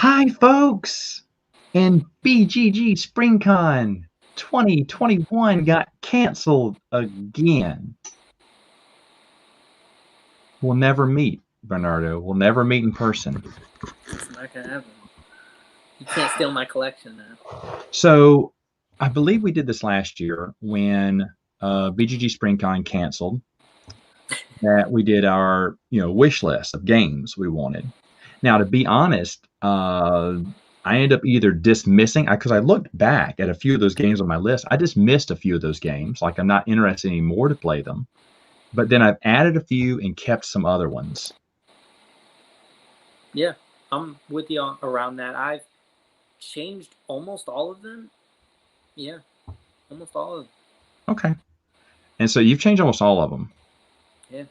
Hi, folks! And BGG Spring Con 2021 got canceled again. We'll never meet, Bernardo. We'll never meet in person. It's not gonna happen. You can't steal my collection now. So, I believe we did this last year when BGG Spring Con canceled. That we did our wish list of games we wanted. Now, to be honest, I ended up either dismissing because I looked back at a few of those games on my list. I dismissed a few of those games, like I'm not interested anymore to play them. But then I've added a few and kept some other ones. Yeah, I'm with you around that. I've changed almost all of them. Yeah, almost all of them. Okay. And so you've changed almost all of them. Yeah.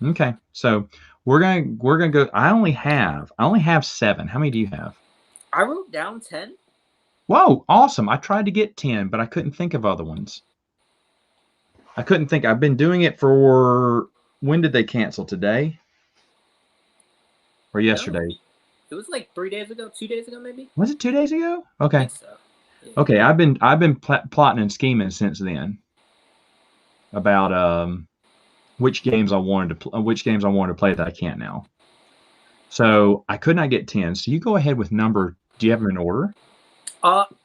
Okay. So we're gonna go. I only have 7. How many do you have? I wrote down 10. Whoa, awesome. I tried to get 10, but I couldn't think of other ones. I couldn't think. I've been doing it for, when did they cancel? Today? Or yesterday? No, it was like 3 days ago, 2 days ago, maybe. Was it 2 days ago? Okay. I think so. Yeah. Okay, I've been plotting and scheming since then about which games I wanted to play that I can't now. So I could not get 10. So you go ahead with number. Do you have them in order?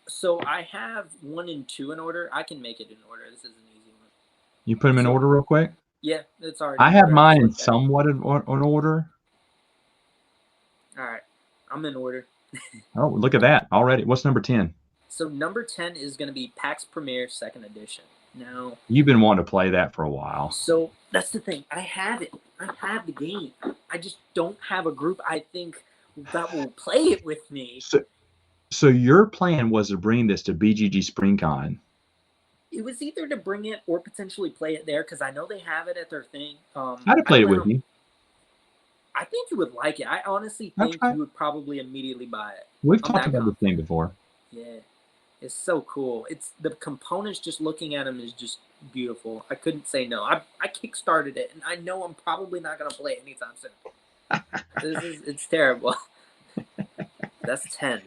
So I have 1 and 2 in order. I can make it in order. This is an easy one. You put them in order real quick. Yeah, it's already. I have mine in somewhat in order. All right, I'm in order. Oh, look at that already. What's number 10? So number 10 is going to be PAX Premier 2nd Edition. Now, you've been wanting to play that for a while. So that's the thing. I have it. I have the game. I just don't have a group I think that will play it with me. So your plan was to bring this to BGG Spring Con. It was either to bring it or potentially play it there because I know they have it at their thing. I'd have played it with you. I think you would like it. I honestly think you would probably immediately buy it. We've talked about this thing before. Yeah. It's so cool. It's the components, just looking at them is just beautiful. I couldn't say no. I kickstarted it, and I know I'm probably not going to play it anytime soon. It's terrible. That's 10.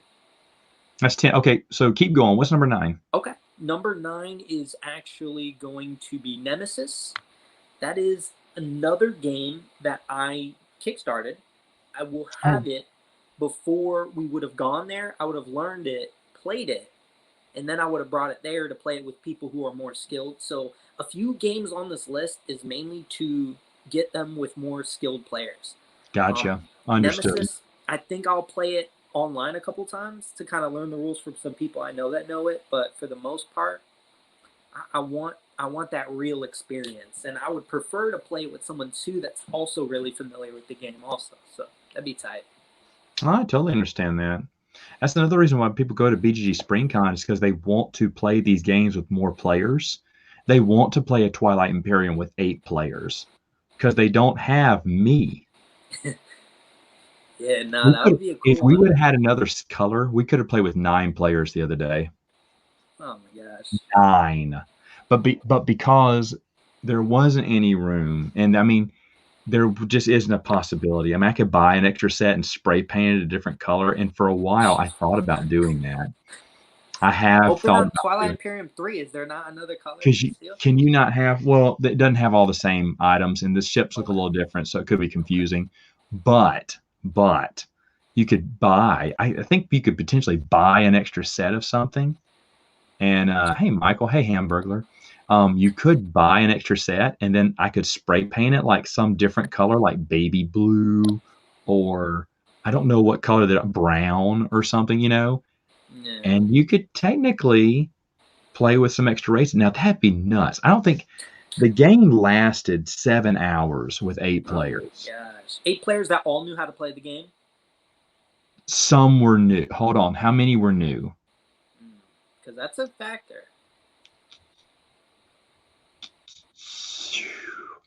That's 10. Okay, so keep going. What's number 9? Okay. Number 9 is actually going to be Nemesis. That is another game that I kickstarted. I will have it before we would have gone there. I would have learned it, played it, and then I would have brought it there to play it with people who are more skilled. So a few games on this list is mainly to get them with more skilled players. Gotcha. Understood. Nemesis, I think I'll play it online a couple times to kind of learn the rules from some people I know that know it. But for the most part, I want that real experience. And I would prefer to play it with someone, too, that's also really familiar with the game also. So that'd be tight. I totally understand that. That's another reason why people go to BGG Spring Con is because they want to play these games with more players. They want to play a Twilight Imperium with 8 players because they don't have me. Yeah, no, that would be a cool If we would have had another color, we could have played with 9 players the other day. Oh my gosh. 9. But because there wasn't any room, and I mean, there just isn't a possibility. I mean, I could buy an extra set and spray paint it a different color, and for a while I thought about doing that. I have thought about Twilight Imperium 3. Is there not another color? Can you not have? Well, it doesn't have all the same items, and the ships look a little different, so it could be confusing. But you could buy. I think you could potentially buy an extra set of something. And hey, Michael. Hey, Hamburglar. You could buy an extra set, and then I could spray paint it like some different color, like baby blue, or I don't know what color, that brown or something, Yeah. And you could technically play with some extra races. Now, that'd be nuts. I don't think the game lasted 7 hours with 8 players. Oh my gosh. 8 players that all knew how to play the game? Some were new. Hold on. How many were new? Because that's a factor.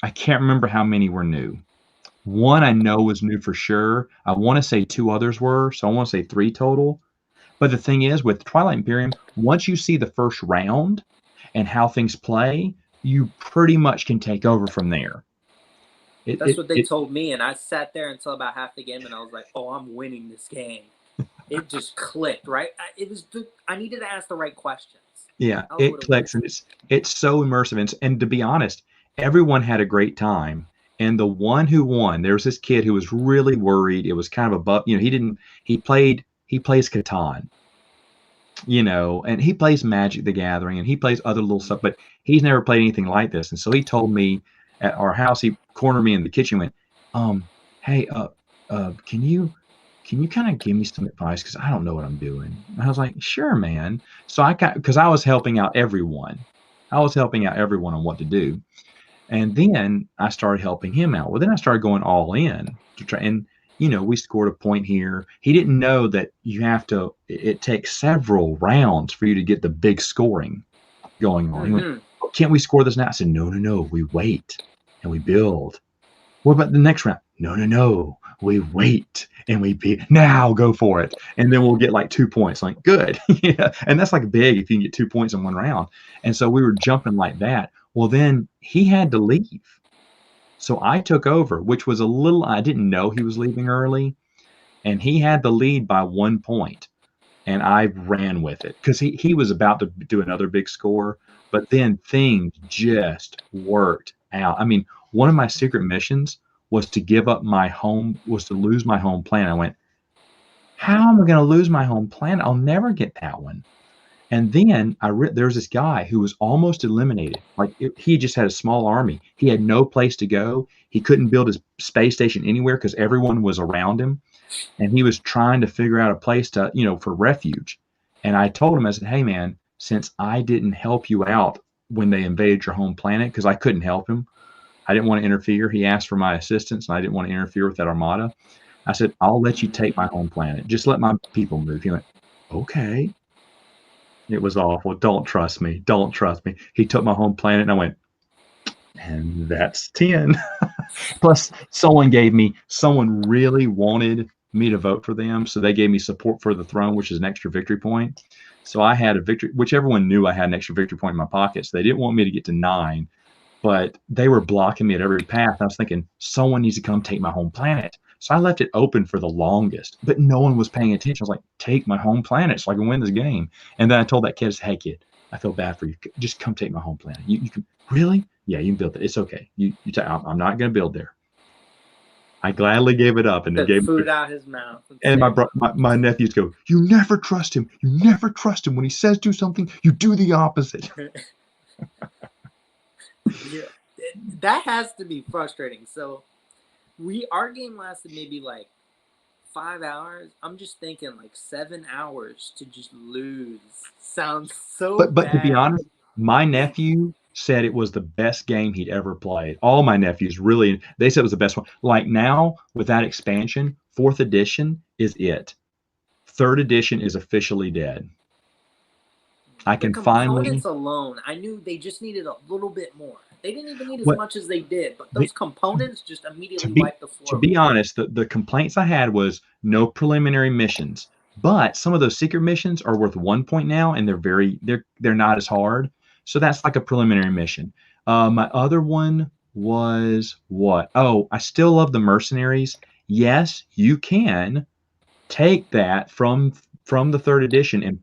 I can't remember how many were new. One I know was new for sure. I want to say 2 others were, so I want to say 3 total. But the thing is, with Twilight Imperium, once you see the first round and how things play, you pretty much can take over from there. That's what they told me, and I sat there until about half the game, and I was like, oh, I'm winning this game. It just clicked, right? I needed to ask the right questions. Yeah, it clicks, and it's so immersive. And to be honest, everyone had a great time. And the one who won, there was this kid who was really worried. It was kind of above, he plays Catan, and he plays Magic the Gathering, and he plays other little stuff, but he's never played anything like this. And so he told me at our house, he cornered me in the kitchen, went, hey, can you kind of give me some advice? Because I don't know what I'm doing. And I was like, sure, man. So because I was helping out everyone. I was helping out everyone on what to do. And then I started helping him out. Well, then I started going all in to try. And, we scored a point here. He didn't know that it takes several rounds for you to get the big scoring going on. He went, can't we score this now? I said, no. We wait and we build. What about the next round? No. We wait and now go for it. And then we'll get like 2 points. Like, good. Yeah. And that's like big if you can get 2 points in one round. And so we were jumping like that. Well, then he had to leave. So I took over, which was I didn't know he was leaving early. And he had the lead by 1 point. And I ran with it because he was about to do another big score. But then things just worked out. I mean, one of my secret missions was to lose my home planet. I went, how am I going to lose my home planet? I'll never get that one. And then there was this guy who was almost eliminated. He just had a small army. He had no place to go. He couldn't build his space station anywhere because everyone was around him. And he was trying to figure out a place to, for refuge. And I told him, I said, hey, man, since I didn't help you out when they invaded your home planet, because I couldn't help him, I didn't want to interfere. He asked for my assistance, and I didn't want to interfere with that armada. I said, I'll let you take my home planet. Just let my people move. He went, okay. It was awful. Don't trust me. Don't trust me. He took my home planet, and I went, and that's 10. Plus, someone really wanted me to vote for them, so they gave me support for the throne, which is an extra victory point. So I had a victory, which everyone knew I had an extra victory point in my pocket, so they didn't want me to get to 9. But they were blocking me at every path. I was thinking, someone needs to come take my home planet. So I left it open for the longest, but no one was paying attention. I was like, take my home planet so I can win this game. And then I told that kid, hey, kid, I feel bad for you. Just come take my home planet. You can, really? Yeah, you can build it. It's okay. I'm not going to build there. I gladly gave it up. And they gave food out his mouth. And my nephews go, you never trust him. You never trust him. When he says do something, you do the opposite. Yeah, that has to be frustrating. So our game lasted maybe like 5 hours. I'm just thinking like 7 hours to just lose sounds so but bad. To be honest, my nephew said it was the best game he'd ever played. All my nephews they said it was the best one. Like now with that expansion, 4th edition is it. 3rd edition is officially dead. I can finally. Components alone, I knew they just needed a little bit more. They didn't even need as much as they did, but those components just immediately wiped the floor. To be honest, the complaints I had was no preliminary missions, but some of those secret missions are worth 1 point now, and they're not as hard. So that's like a preliminary mission. My other one was what? Oh, I still love the mercenaries. Yes, you can take that from the 3rd edition and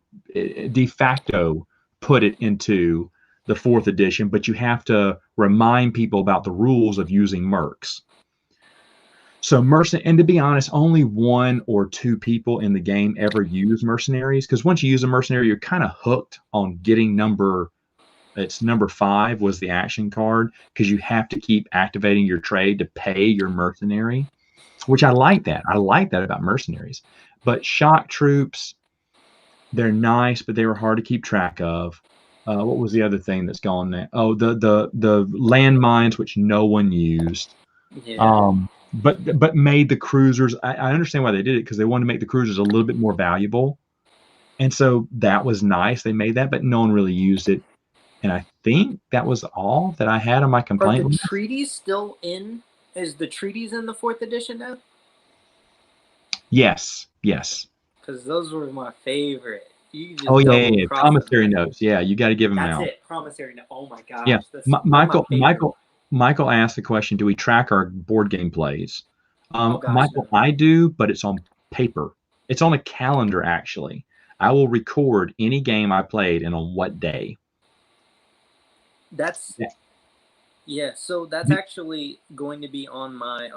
de facto put it into the 4th edition, but you have to remind people about the rules of using mercs. So and to be honest, only 1 or 2 people in the game ever use mercenaries, because once you use a mercenary, you're kind of hooked on getting number 5 was the action card, because you have to keep activating your trade to pay your mercenary, which I like that. I like that about mercenaries. But shock troops, they're nice, but they were hard to keep track of. What was the other thing that's gone there? Oh, the landmines, which no one used. Yeah. But made the cruisers. I understand why they did it, because they wanted to make the cruisers a little bit more valuable, and so that was nice. They made that, but no one really used it. And I think that was all that I had on my complaint. Are the treaties still in? Is the treaties in the 4th edition now? Yes. Because those were my favorite. Yeah. Promissory notes. Yeah, you got to give them out. That's it. Promissory note. Oh my gosh. Yeah. Michael asked the question: do we track our board game plays? Michael, I do, but it's on paper. It's on a calendar, actually. I will record any game I played and on what day. That's yeah. So that's actually going to be on my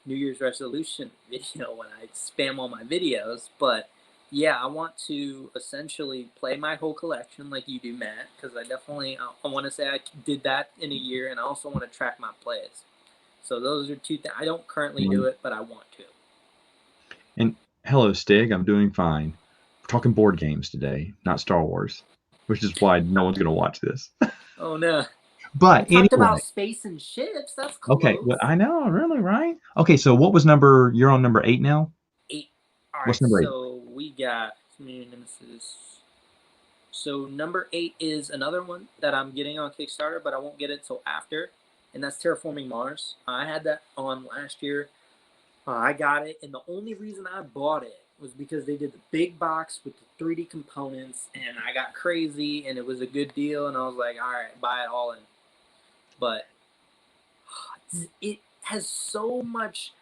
New Year's resolution video when I spam all my videos. But yeah, I want to essentially play my whole collection like you do, Matt, because I definitely I want to say I did that in a year, and I also want to track my plays. So those are two things. I don't currently do it, but I want to. And hello, Stig. I'm doing fine. We're talking board games today, not Star Wars, which is why no one's going to watch this. Oh no! But We anyway, talked about space and ships. That's close. okay. Well, I know, really, right? Okay, so what was number? You're on number 8 now. 8. All What's right. number 8? So we got Nemesis. So number 8 is another one that I'm getting on Kickstarter, but I won't get it till after, and that's Terraforming Mars. I had that on last year. I got it, and the only reason I bought it was because they did the big box with the 3D components, and I got crazy, and it was a good deal, and I was like, all right, buy it all in. But it has so much.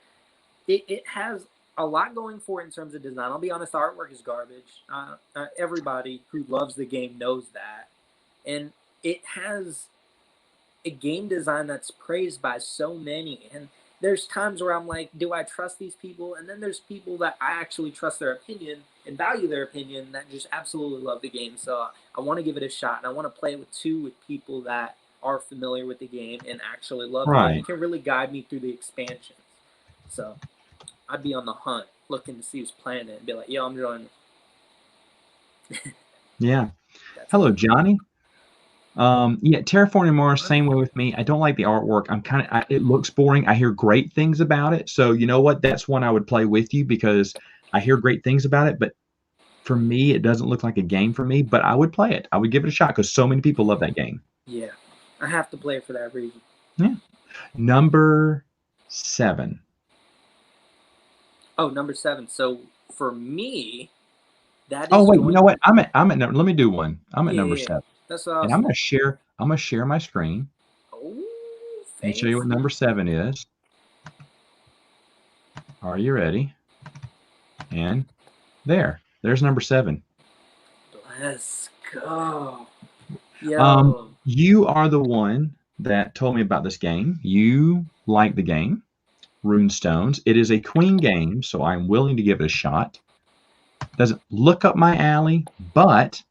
It has a lot going for it in terms of design. I'll be honest, the artwork is garbage. Everybody who loves the game knows that. And it has a game design that's praised by so many. And there's times where I'm like, do I trust these people? And then there's people that I actually trust their opinion and value their opinion that just absolutely love the game. So I want to give it a shot, and I want to play it with people that are familiar with the game and actually love the game and can really guide me through the expansions. So I'd be on the hunt looking to see who's playing it and be like, yo, I'm joining. Yeah. Hello, Johnny. Yeah, Terraforming Mars, same way with me. I don't like the artwork. It looks boring. I hear great things about it. So you know what? That's one I would play with you because I hear great things about it. But for me, it doesn't look like a game for me. But I would play it. I would give it a shot because so many people love that game. Yeah, I have to play it for that reason. Yeah. Number 7. Oh, number 7. So for me, that is. Oh wait, you know what? I'm at let me do one. I'm at number 7. That's what I was and I'm gonna share my screen. Oh, and show you what number 7 is. Are you ready? And there's number 7. Let's go. Yo. You are the one that told me about this game. You like the game, Runestones. It is a queen game, so I'm willing to give it a shot. Doesn't look up my alley, but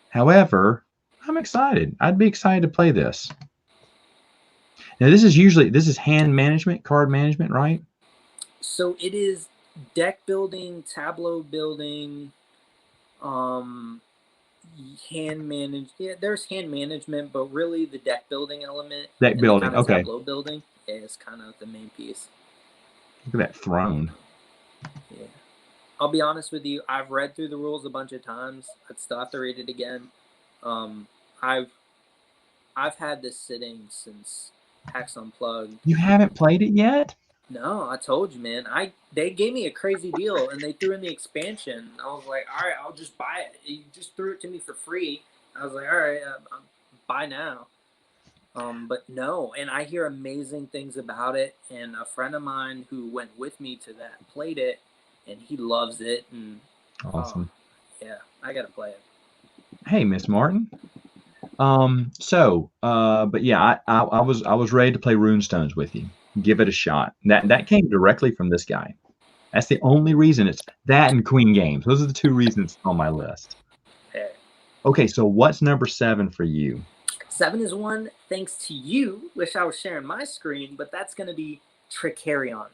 however, I'm excited. I'd be excited to play this. Now, this is hand management, card management, right? So it is deck building, tableau building, hand managed. Yeah, there's hand management, but really the deck building element. Deck building, okay. Tableau building is kind of the main piece. Look at that throne. Yeah. I'll be honest with you. I've read through the rules a bunch of times. I'd still have to read it again. I've had this sitting since PAX Unplugged. You haven't played it yet? No, I told you, man. They gave me a crazy deal, and they threw in the expansion. I was like, all right, I'll just buy it. You just threw it to me for free. I was like, all right, buy now. But no, and I hear amazing things about it. And a friend of mine who went with me to that played it, and he loves it. And awesome. Yeah, I gotta play it. Hey, Miss Martin. But yeah, I was ready to play Runestones with you. Give it a shot. That came directly from this guy. That's the only reason. It's that and Queen Games. Those are the 2 reasons on my list. Okay, so what's number 7 for you? 7 is one thanks to you. Wish I was sharing my screen, but that's going to be Tricarion.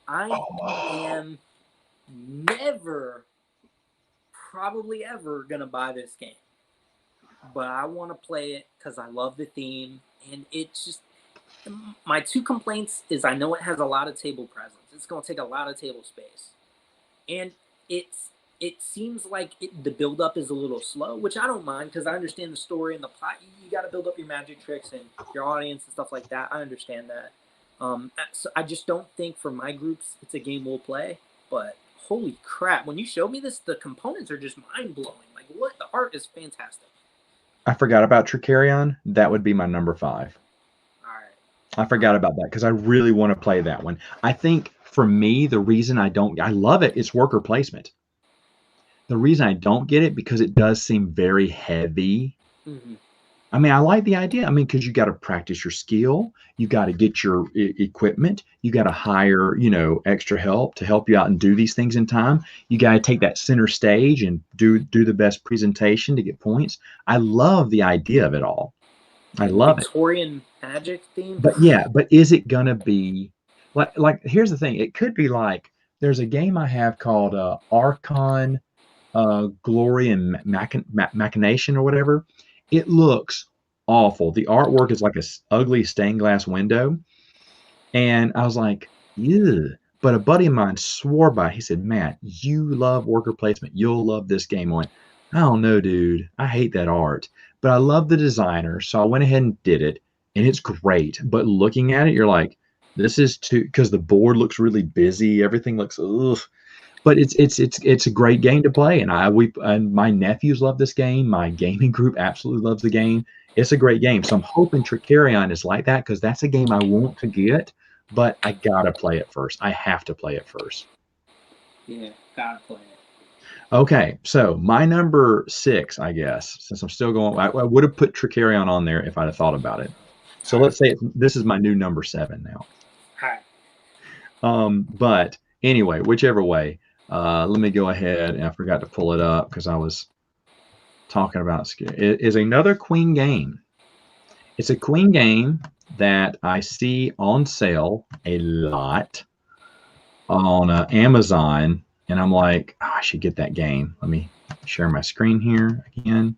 I am never, probably ever, going to buy this game. But I want to play it because I love the theme. And it's just, my 2 complaints is I know it has a lot of table presence. It's going to take a lot of table space. And it seems like the build-up is a little slow, which I don't mind because I understand the story and the plot. You got to build up your magic tricks and your audience and stuff like that. I understand that. So I just don't think for my groups it's a game we'll play. But holy crap, when you showed me this, the components are just mind-blowing. Like, what? The art is fantastic. I forgot about Tricarion. That would be my number 5. All right. I forgot about that because I really want to play that one. I think for me, the reason I love it, it's worker placement. The reason I don't get it because it does seem very heavy. Mm-hmm. I mean, I like the idea. I mean, because you got to practice your skill, you got to get your equipment, you got to hire, extra help to help you out and do these things in time. You got to take that center stage and do the best presentation to get points. I love the idea of it all. I And love it. Victorian magic theme. But yeah, but is it gonna be like here's the thing. It could be like there's a game I have called Archon Glory and Machination or whatever. It looks awful. The artwork is like a ugly stained glass window. And I was like, ew. But a buddy of mine swore by it. He said, Matt, you love worker placement. You'll love this game. I went, I don't know, dude. I hate that art. But I love the designer. So I went ahead and did it. And it's great. But looking at it, you're like, this is too, because the board looks really busy. Everything looks, ugh. But it's a great game to play. And my nephews love this game. My gaming group absolutely loves the game. It's a great game. So I'm hoping Tricarion is like that because that's a game I want to get, but I gotta play it first. I have to play it first. Yeah, gotta play it. Okay, so my number 6, I guess, since I'm still going, I would have put Tricarion on there if I'd have thought about it. So let's say this is my new number 7 now. All right. But anyway, whichever way, let me go ahead, and I forgot to pull it up because I was talking about it is another Queen game. It's a Queen game that I see on sale a lot on Amazon, and I'm like, oh, I should get that game. Let me share my screen here again.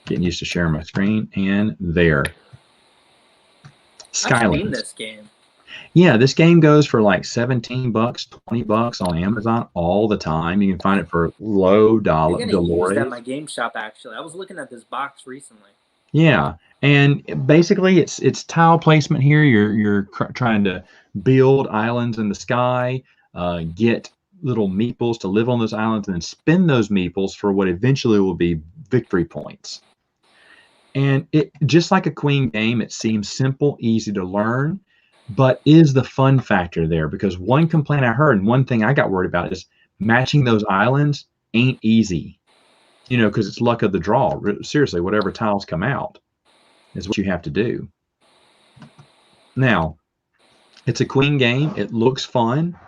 Getting used to sharing my screen, and there. I've seen this game. Yeah, this game goes for like $17, $20 on Amazon all the time. You can find it for low dollar. I'm gonna use that at my game shop. Actually, I was looking at this box recently. Yeah, and basically it's tile placement here. You're trying to build islands in the sky, get little meeples to live on those islands, and then spin those meeples for what eventually will be victory points. And it just like a Queen game, it seems simple, easy to learn, but is the fun factor there? Because one complaint I heard and one thing I got worried about is matching those islands ain't easy. Because it's luck of the draw. Seriously, whatever tiles come out is what you have to do. Now, it's a Queen game. It looks fun.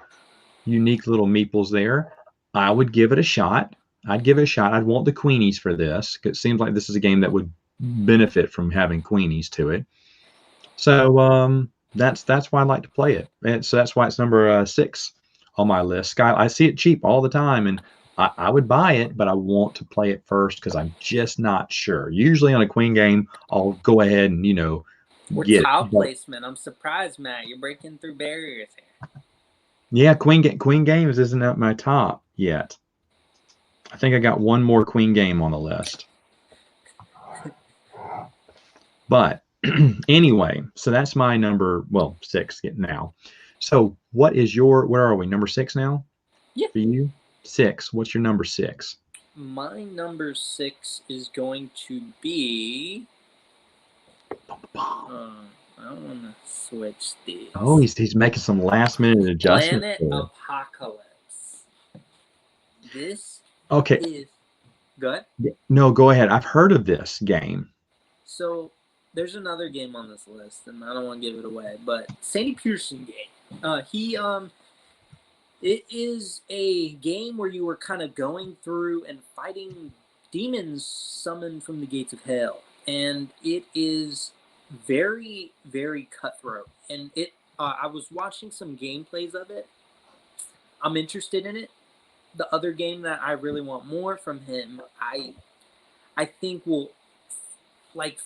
Unique little meeples there. I would give it a shot. I'd give it a shot. I'd want the Queenies for this. It seems like this is a game that would benefit from having Queenies to it. So that's why I like to play it. And so that's why it's number 6 on my list. I see it cheap all the time, and I would buy it, but I want to play it first because I'm just not sure. Usually on a Queen game, I'll go ahead and, get tile placement. I'm surprised, Matt. You're breaking through barriers here. Yeah, Queen games isn't at my top yet. I think I got one more Queen game on the list. But anyway, so that's my number, 6 now. So what is where are we? Number 6 now? Yeah. For you? 6. What's your number 6? My number 6 is going to be. I don't want to switch these. Oh, he's making some last minute adjustments. Planet Apocalypse. This okay. is good. No, go ahead. I've heard of this game. So there's another game on this list, and I don't want to give it away, but Sandy Pearson game. It is a game where you were kind of going through and fighting demons summoned from the gates of hell, and it is very, very cutthroat. And I was watching some gameplays of it. I'm interested in it. The other game that I really want more from him, I think will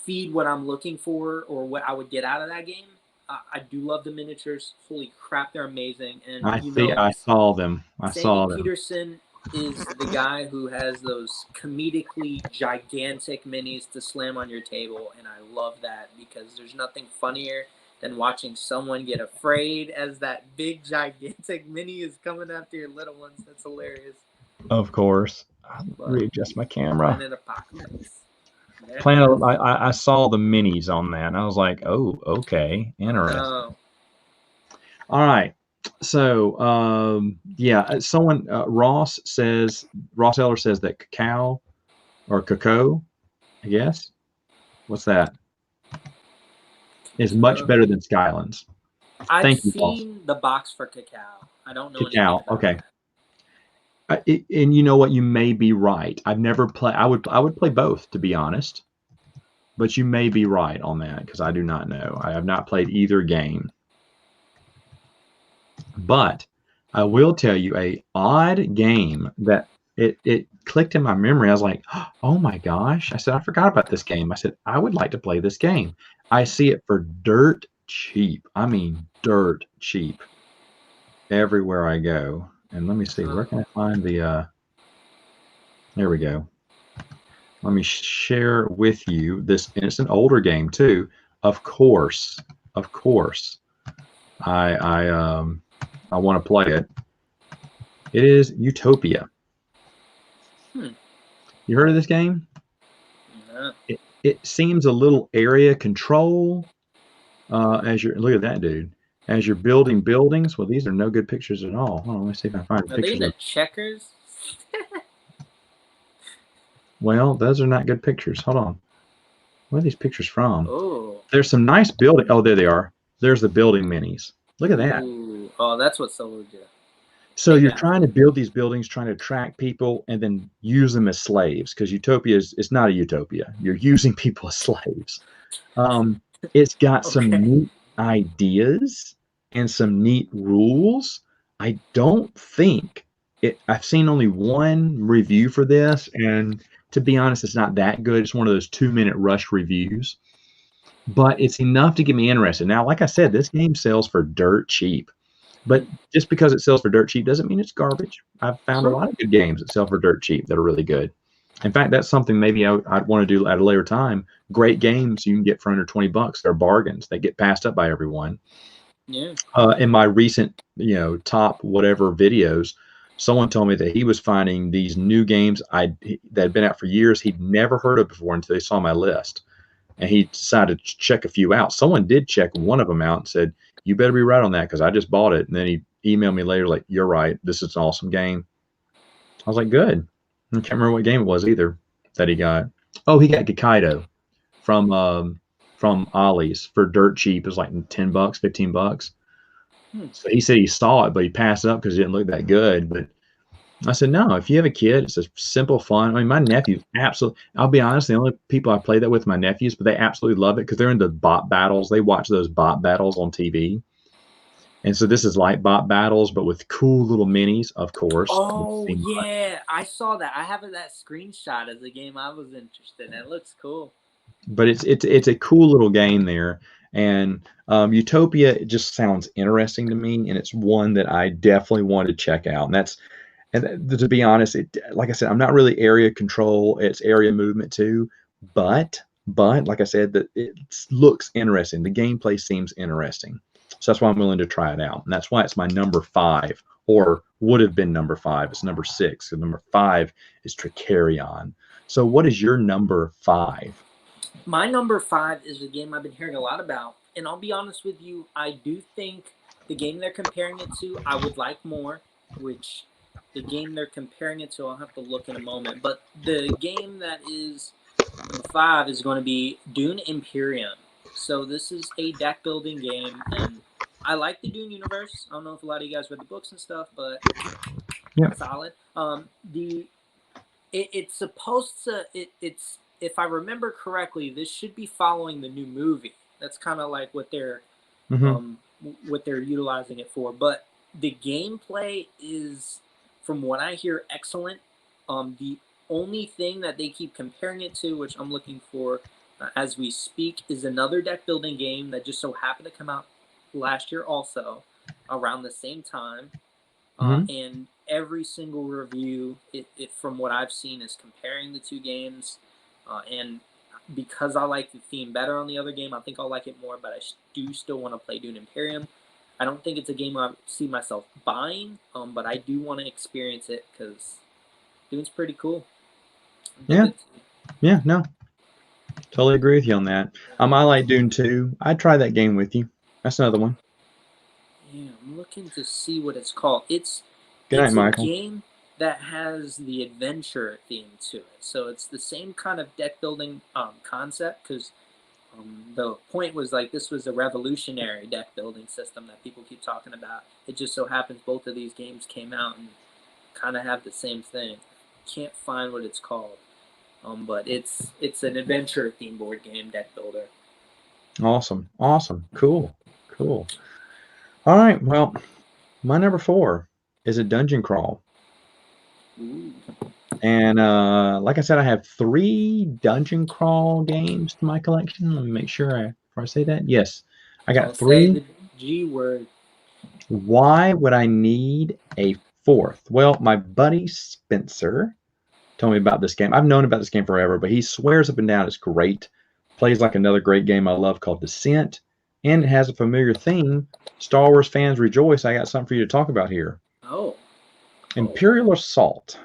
feed what I'm looking for or what I would get out of that game. I do love the miniatures. Holy crap, they're amazing. And I saw them. Sandy Peterson is the guy who has those comedically gigantic minis to slam on your table, and I love that because there's nothing funnier than watching someone get afraid as that big gigantic mini is coming after your little ones. That's hilarious. Of course. Readjust my camera. Planet Apocalypse. Planet. I saw the minis on that, and I was like, oh, okay, interesting. Oh. All right. So, yeah, someone Ross Eller says that cacao or cocoa, I guess. What's that? Is much better than Skylands. I've Thank you, Ross. seen the box for cacao. I don't know anything Cacao. about Okay. that. And you know what? You may be right. I've never played. I would play both, to be honest. But you may be right on that because I do not know. I have not played either game. But I will tell you a odd game that it clicked in my memory. I was like, oh my gosh. I said, I forgot about this game. I said, I would like to play this game. I see it for dirt cheap. I mean, dirt cheap everywhere I go. And let me see, where can I find the, there we go. Let me share with you this, and it's an older game too. Of course, I want to play it. It is Utopia. You heard of this game? No. It seems a little area control. As you're look at that dude. As you're building buildings. Well, these are no good pictures at all. Hold on, let me see if I can find Are pictures. They the checkers? Well, those are not good pictures. Hold on. Where are these pictures from? Oh. There's some nice building. Oh, there they are. There's the building minis. Look at that. Ooh. Oh, that's what Solo did. So you're trying to build these buildings, trying to attract people, and then use them as slaves. Because Utopia it's not a utopia. You're using people as slaves. It's got some neat ideas and some neat rules. I don't think I've seen only one review for this, and to be honest, it's not that good. It's one of those 2-minute rush reviews, but it's enough to get me interested. Now, like I said, this game sells for dirt cheap, but just because it sells for dirt cheap doesn't mean it's garbage. I've found a lot of good games that sell for dirt cheap that are really good. In fact, that's something maybe I'd want to do at a later time. Great games you can get for under $20. They're bargains. They get passed up by everyone. Yeah. In my recent, top whatever videos, someone told me that he was finding these new games that had been out for years he'd never heard of before until they saw my list. And he decided to check a few out. Someone did check one of them out and said, you better be right on that because I just bought it. And then he emailed me later like, you're right. This is an awesome game. I was like, good. I can't remember what game it was either that he got. Oh, he got Gekaido from Ollie's for dirt cheap. It was like $10, $15. So he said he saw it, but he passed it up because it didn't look that good. But I said, no, if you have a kid, it's a simple fun. I mean, my nephews absolutely, I'll be honest, the only people I play that with are my nephews, but they absolutely love it because they're into bot battles. They watch those bot battles on TV. And so this is like bot battles, but with cool little minis, of course. Oh, yeah. I saw that. I have that screenshot as a game I was interested in. It looks cool. But it's a cool little game there. And Utopia just sounds interesting to me. And it's one that I definitely want to check out. And to be honest, like I said, I'm not really area control. It's area movement too. But like I said, that it looks interesting. The gameplay seems interesting. So that's why I'm willing to try it out. And that's why it's my number 5, or would have been number 5. It's number 6. And number 5 is Tricarion. So what is your number 5? My number 5 is a game I've been hearing a lot about. And I'll be honest with you, I do think the game they're comparing it to, I would like more, which the game they're comparing it to, I'll have to look in a moment. But the game that is number 5 is going to be Dune Imperium. So this is a deck building game, and I like the Dune universe. I don't know if a lot of you guys read the books and stuff, but solid. It's supposed to. It's if I remember correctly, this should be following the new movie. That's kind of like what they're utilizing it for. But the gameplay is, from what I hear, excellent. The only thing that they keep comparing it to, which I'm looking for as we speak, is another deck building game that just so happened to come out last year also around the same time. And every single review, it from what I've seen, is comparing the two games. And because I like the theme better on the other game, I think I'll like it more, but I do still want to play Dune Imperium. I don't think it's a game I see myself buying, but I do want to experience it because Dune's pretty cool. Yeah, no. Totally agree with you on that. I like Dune 2. I'd try that game with you. That's another one. Yeah, I'm looking to see what it's called. Good It's night, a Michael. game that has the adventure theme to it. So it's the same kind of deck building concept, because the point was like this was a revolutionary deck building system that people keep talking about. It just so happens both of these games came out and kind of have the same thing. Can't find what it's called, but it's an adventure theme board game deck builder. Awesome. Cool. All right. Well, my number 4 is a dungeon crawl. Ooh. And like I said, I have 3 dungeon crawl games to my collection. Let me make sure before I say that. Yes, I got 3. Say the G word. Why would I need a 4th? Well, my buddy Spencer told me about this game. I've known about this game forever, but he swears up and down it's great. Plays like another great game I love called Descent, and it has a familiar theme. Star Wars fans rejoice. I got something for you to talk about here. Oh. Imperial Assault.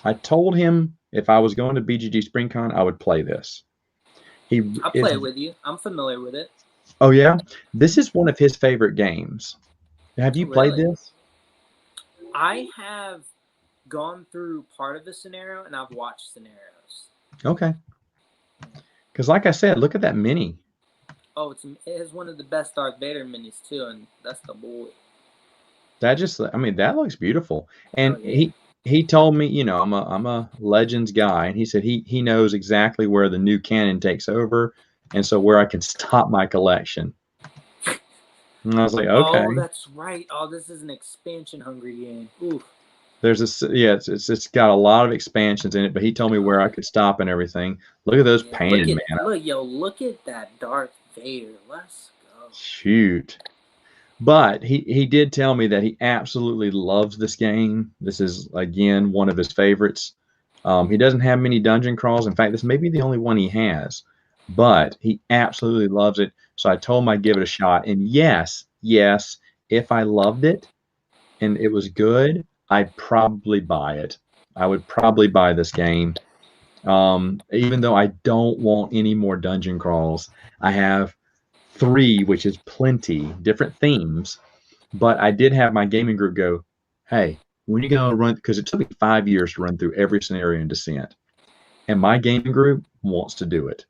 I told him if I was going to BBG Spring Con, I would play this. I'll play it with you. I'm familiar with it. Oh, yeah? This is one of his favorite games. Have you played this? I have gone through part of the scenario, and I've watched scenarios. Okay. Because like I said, look at that mini. Oh, it has one of the best Darth Vader minis, too, and that's the boy. That looks beautiful. And he told me, you know, I'm a Legends guy, and he said he knows exactly where the new canon takes over, and so where I can stop my collection. And I was like, okay. Oh, that's right. Oh, this is an expansion hungry game. Ooh. It's got a lot of expansions in it, but he told me where I could stop and everything. Look at those painted, man. Look at that Darth Vader. Let's go. Shoot. But he did tell me that he absolutely loves this game. This is, again, one of his favorites. He doesn't have many dungeon crawls. In fact, this may be the only one he has. But he absolutely loves it. So I told him I'd give it a shot. And yes, if I loved it and it was good, I'd probably buy it. I would probably buy this game. Even though I don't want any more dungeon crawls. I have 3, which is plenty, different themes. But I did have my gaming group go, hey, when are you going to run? Because it took me 5 years to run through every scenario in Descent. And my gaming group wants to do it.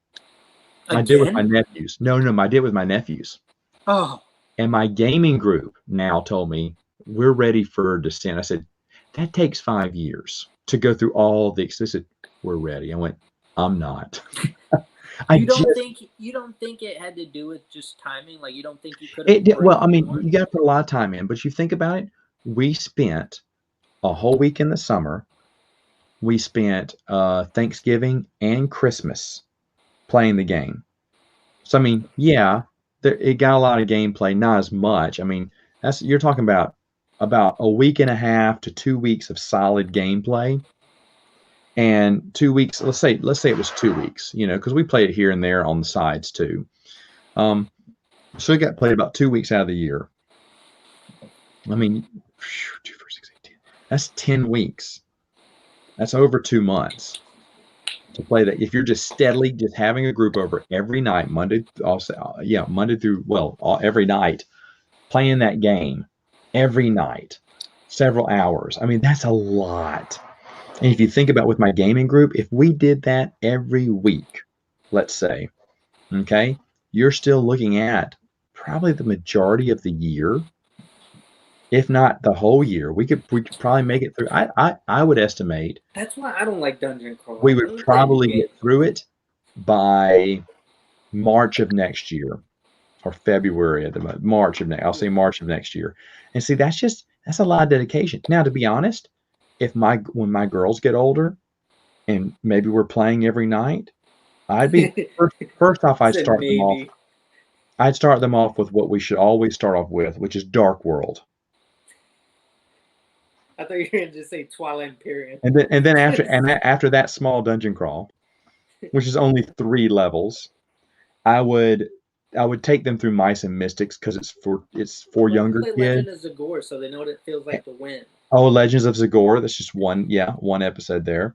Again? I did with my nephews. No, I did with my nephews. Oh. And my gaming group now told me, we're ready for Descent. I said, that takes 5 years to go through all the. They said, we're ready. I went, I'm not. You don't think it had to do with just timing? Like, you don't think you could have? Well, I mean, you got to put a lot of time in, but you think about it. We spent a whole week in the summer. We spent Thanksgiving and Christmas playing the game. So I mean, yeah, it got a lot of gameplay, not as much. I mean, you're talking about a week and a half to 2 weeks of solid gameplay. And 2 weeks, let's say it was 2 weeks, you know, because we played it here and there on the sides too. So it got played about 2 weeks out of the year. I mean, 2, 4, 6, 8, 10. That's 10 weeks. That's over 2 months to play that. If you're just steadily just having a group over every night, every night, playing that game every night, several hours. I mean, that's a lot. And if you think about with my gaming group, if we did that every week, let's say, okay, you're still looking at probably the majority of the year, if not the whole year. We could probably make it through. I would estimate. That's why I don't like dungeon crawl. We would probably get through it by March of next year, or February of March of next. I'll say March of next year. And see, that's a lot of dedication. Now, to be honest, when my girls get older, and maybe we're playing every night, I'd be first off. I'd start them off. I'd start them off with what we should always start off with, which is Dark World. I thought you were going to just say Twilight Imperium. And then after that small dungeon crawl, which is only 3 levels, I would take them through Mice and Mystics because it's for younger kids. Legend of Zagor, so they know what it feels like to win. Oh, Legends of Zagor. That's just one episode there.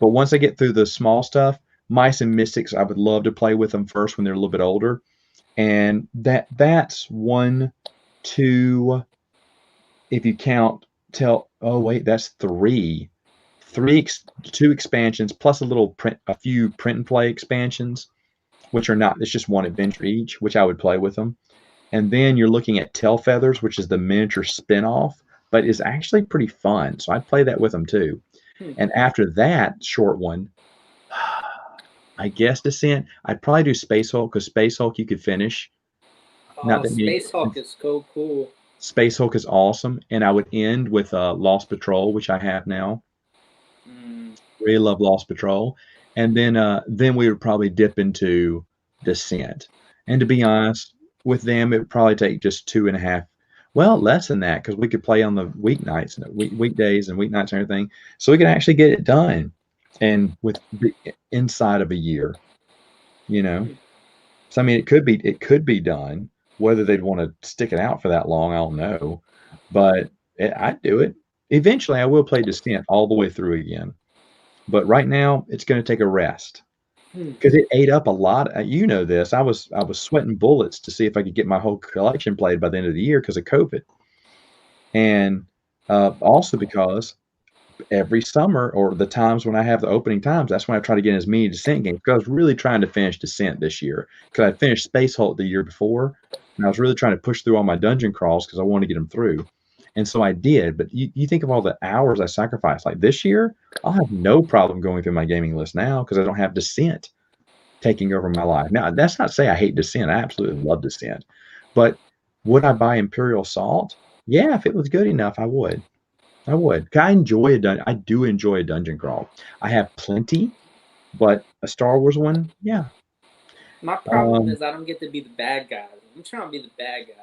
But once I get through the small stuff, Mice and Mystics, I would love to play with them first when they're a little bit older. And that's 1, 2, if you count oh wait, that's 3. 2 expansions plus a few print and play expansions, which are not, it's just 1 adventure each, which I would play with them. And then you're looking at Tail Feathers, which is the miniature spin-off, but is actually pretty fun. So I'd play that with them too. And after that short one, I guess Descent, I'd probably do Space Hulk, because Space Hulk you could finish. Oh, Space Hulk is so cool. Space Hulk is awesome. And I would end with Lost Patrol, which I have now. Really love Lost Patrol. And then we would probably dip into Descent. And to be honest, with them, it would probably take just 2.5, well, less than that, because we could play on the weeknights, weekdays and weeknights and everything. So we could actually get it done, and inside of a year, you know. So I mean, it could be done. Whether they'd want to stick it out for that long, I don't know. But I'd do it. Eventually, I will play Descent all the way through again. But right now, it's going to take a rest. Because it ate up a lot. You know this. I was sweating bullets to see if I could get my whole collection played by the end of the year because of COVID, and also because every summer, or the times when I have the opening times, that's when I try to get as many Descent games. Because I was really trying to finish Descent this year, because I finished Space Hulk the year before, and I was really trying to push through all my dungeon crawls because I wanted to get them through. And so I did. But you think of all the hours I sacrificed. Like this year, I'll have no problem going through my gaming list now because I don't have Descent taking over my life. Now, that's not to say I hate Descent. I absolutely love Descent. But would I buy Imperial Assault? Yeah, if it was good enough, I would. I would. I do enjoy a dungeon crawl. I have plenty, but a Star Wars one, yeah. My problem is I don't get to be the bad guys. I'm trying to be the bad guys.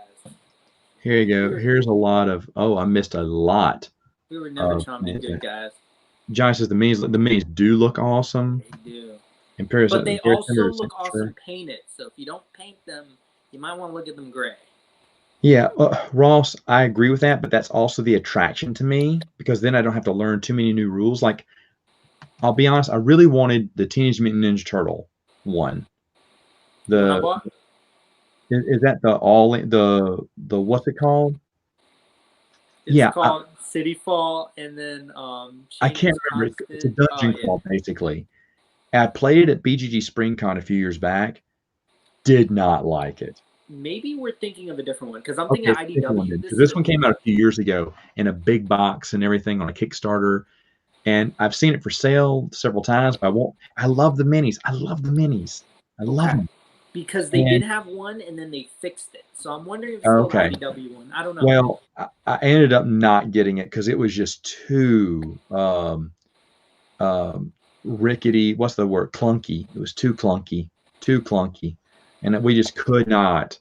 Here you go. Here's a lot of. Oh, I missed a lot. We were never trying to be good guys. John says the minis do look awesome. They do. Imperial, but they also look awesome painted. So if you don't paint them, you might want to look at them gray. Yeah, Ross, I agree with that, but that's also the attraction to me, because then I don't have to learn too many new rules. Like, I'll be honest, I really wanted the Teenage Mutant Ninja Turtle one. Is that the what's it called? It's called City Fall, and then I can't remember. It's a dungeon crawl, basically. I played it at BGG Spring Con a few years back. Did not like it. Maybe we're thinking of a different one, because I'm thinking IDW. This one came out a few years ago in a big box and everything on a Kickstarter, and I've seen it for sale several times. But I love the minis. I love them because they did have one, and then they fixed it. So I'm wondering if it's still an IDW one. I don't know. Well, I ended up not getting it because it was just too rickety. What's the word? Clunky. It was too clunky, and we just could not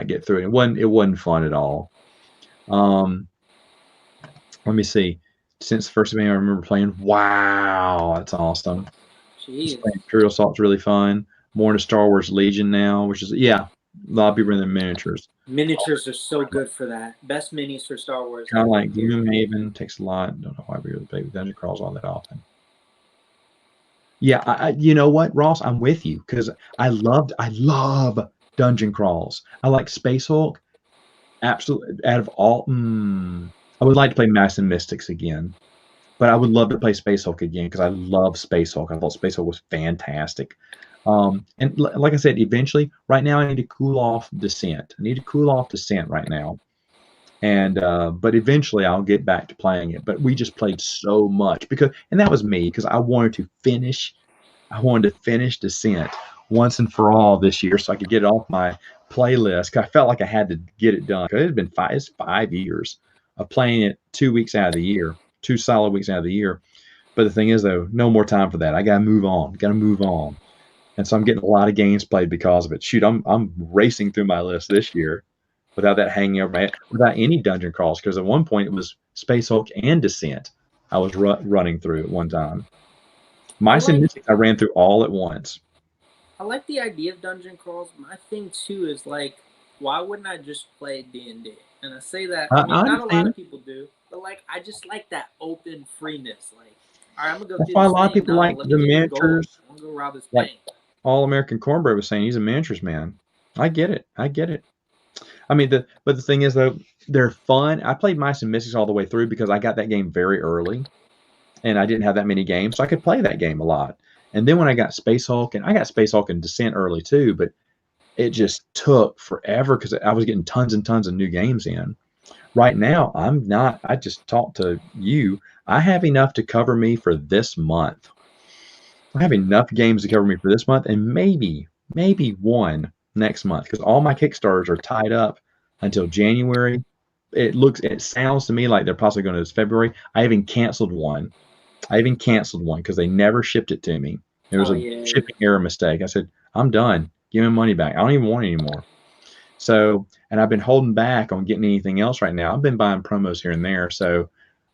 get through it. It wasn't fun at all. Let me see. Since the first game I remember playing, wow, that's awesome. Jeez. Imperial Assault's really fun. More into Star Wars Legion now, which is, a lot of people in the miniatures. Miniatures are so good for that. Best minis for Star Wars. Kind of like Gloomhaven, takes a lot. Don't know why we really play with dungeon crawls all that often. Yeah, you know what, Ross? I'm with you, because I love dungeon crawls. I like Space Hulk. Absolutely, out of all, I would like to play Mice and Mystics again, but I would love to play Space Hulk again because I love Space Hulk. I thought Space Hulk was fantastic. And like I said, eventually, right now I need to cool off Descent. Right now, and but eventually I'll get back to playing it. But we just played so much and that was me, because I wanted to finish Descent once and for all this year, so I could get it off my playlist. Cause I felt like I had to get it done. Cause it had been 5 years of playing it 2 weeks out of the year, 2 solid weeks out of the year. But the thing is, though, no more time for that. I gotta move on. And so I'm getting a lot of games played because of it. Shoot, I'm racing through my list this year without that hanging over my head, without any dungeon crawls. Because at one point it was Space Hulk and Descent I was running through at one time. Mice and Mystics I ran through all at once. I like the idea of dungeon crawls. My thing too is, like, why wouldn't I just play D&D? And I say that, I mean, not a lot of people do, but like, I just like that open freeness. Like, all right, I'm gonna go. That's why a lot of people like the miniatures. I'm gonna rob his Like bank. All American Cornbread was saying, he's a miniatures man. I get it. I get it. I mean, but the thing is, though, they're fun. I played Mice and Mystics all the way through because I got that game very early, and I didn't have that many games, so I could play that game a lot. And then when I got Space Hulk, and I got Space Hulk and Descent early too, but it just took forever because I was getting tons and tons of new games in. Right now, I'm not. I just talked to you. I have enough to cover me for this month. I have enough games to cover me for this month, and maybe one next month because all my Kickstarters are tied up until January. It sounds to me like they're possibly going to February. I even canceled one because they never shipped it to me. It was a shipping error mistake. I said, I'm done. Give me money back. I don't even want it anymore. So, and I've been holding back on getting anything else right now. I've been buying promos here and there. So,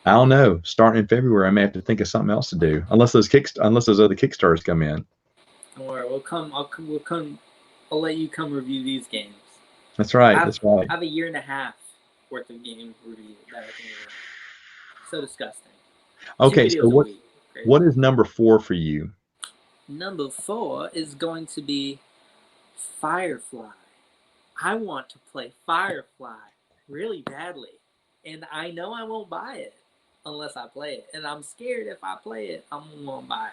I don't know. Starting in February, I may have to think of something else to do, unless those other Kickstarters come in. Don't worry, we'll come. I'll let you come review these games. That's right. That's right. I have a year and a half worth of game review that I can review. So disgusting. Okay, so what is number 4 for you? Number 4 is going to be Firefly. I want to play Firefly really badly, and I know I won't buy it unless I play it, and I'm scared if I play it, I'm gonna buy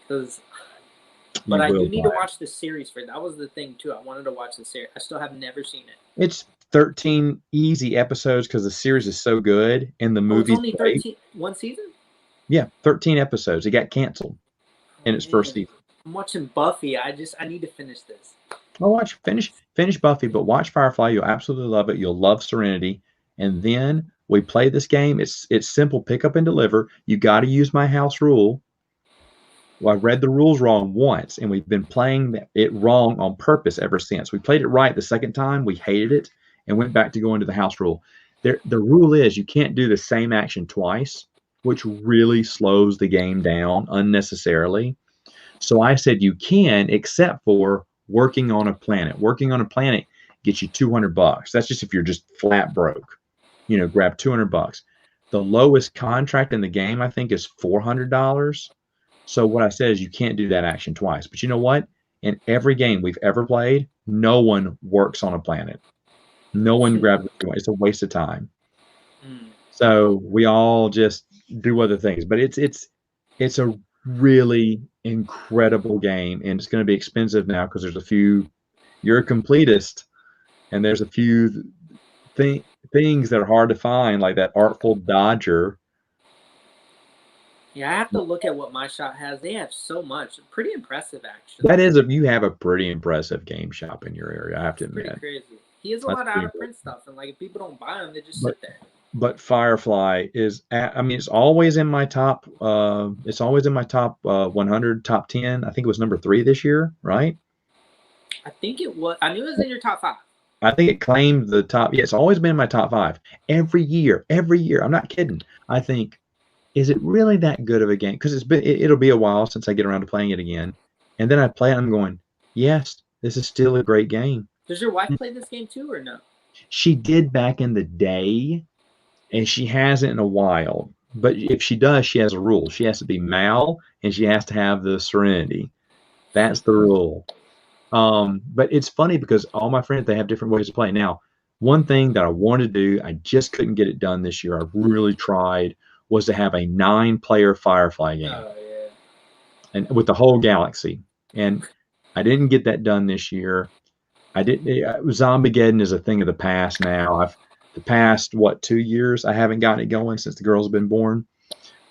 it. But I do need to watch the series for it. That was the thing too. I wanted to watch the series. I still have never seen it. It's 13 easy episodes because the series is so good, and the movie. It's only 13. One season? Yeah, 13 episodes. It got canceled in its first season. I'm watching Buffy. I need to finish this. Well, finish Buffy, but watch Firefly. You'll absolutely love it. You'll love Serenity, and then we play this game. It's simple: pick up and deliver. You got to use my house rule. Well, I read the rules wrong once, and we've been playing it wrong on purpose ever since. We played it right the second time. We hated it and went back to go into the house rule. The rule is you can't do the same action twice, which really slows the game down unnecessarily. So I said you can, except for working on a planet. Working on a planet gets you $200. That's just if you're just flat broke. Grab $200. The lowest contract in the game, I think, is $400. So what I said is you can't do that action twice. But you know what? In every game we've ever played, no one works on a planet. No one grabs it. It's a waste of time. So we all just do other things. But it's a really incredible game, and it's going to be expensive now because there's a few. You're a completist, and there's a few things that are hard to find, like that Artful Dodger. Yeah, I have to look at what my shop has. They have so much. Pretty impressive, actually. You have a pretty impressive game shop in your area, I have to admit. Pretty crazy. He has a lot of out-of-print stuff, and if people don't buy them, they just sit there. But Firefly is, it's always in my top. It's always in my top 100, top 10. I think it was number 3 this year, right? I think it was. I knew it was in your top 5. I think it claimed the top. Yeah, it's always been in my top 5 every year. I'm not kidding. I think, is it really that good of a game? Because it'll be a while since I get around to playing it again, and then I play it. And I'm going, yes, this is still a great game. Does your wife play this game too, or no? She did back in the day. And she hasn't in a while. But if she does, she has a rule. She has to be Mal, and she has to have the Serenity. That's the rule. But it's funny because all my friends, they have different ways to play. Now, one thing that I wanted to do, I just couldn't get it done this year. I really tried, was to have a 9-player Firefly game. Oh, yeah. And with the whole galaxy. And I didn't get that done this year. Zombiegeddon is a thing of the past now. The past 2 years I haven't gotten it going since the girls have been born.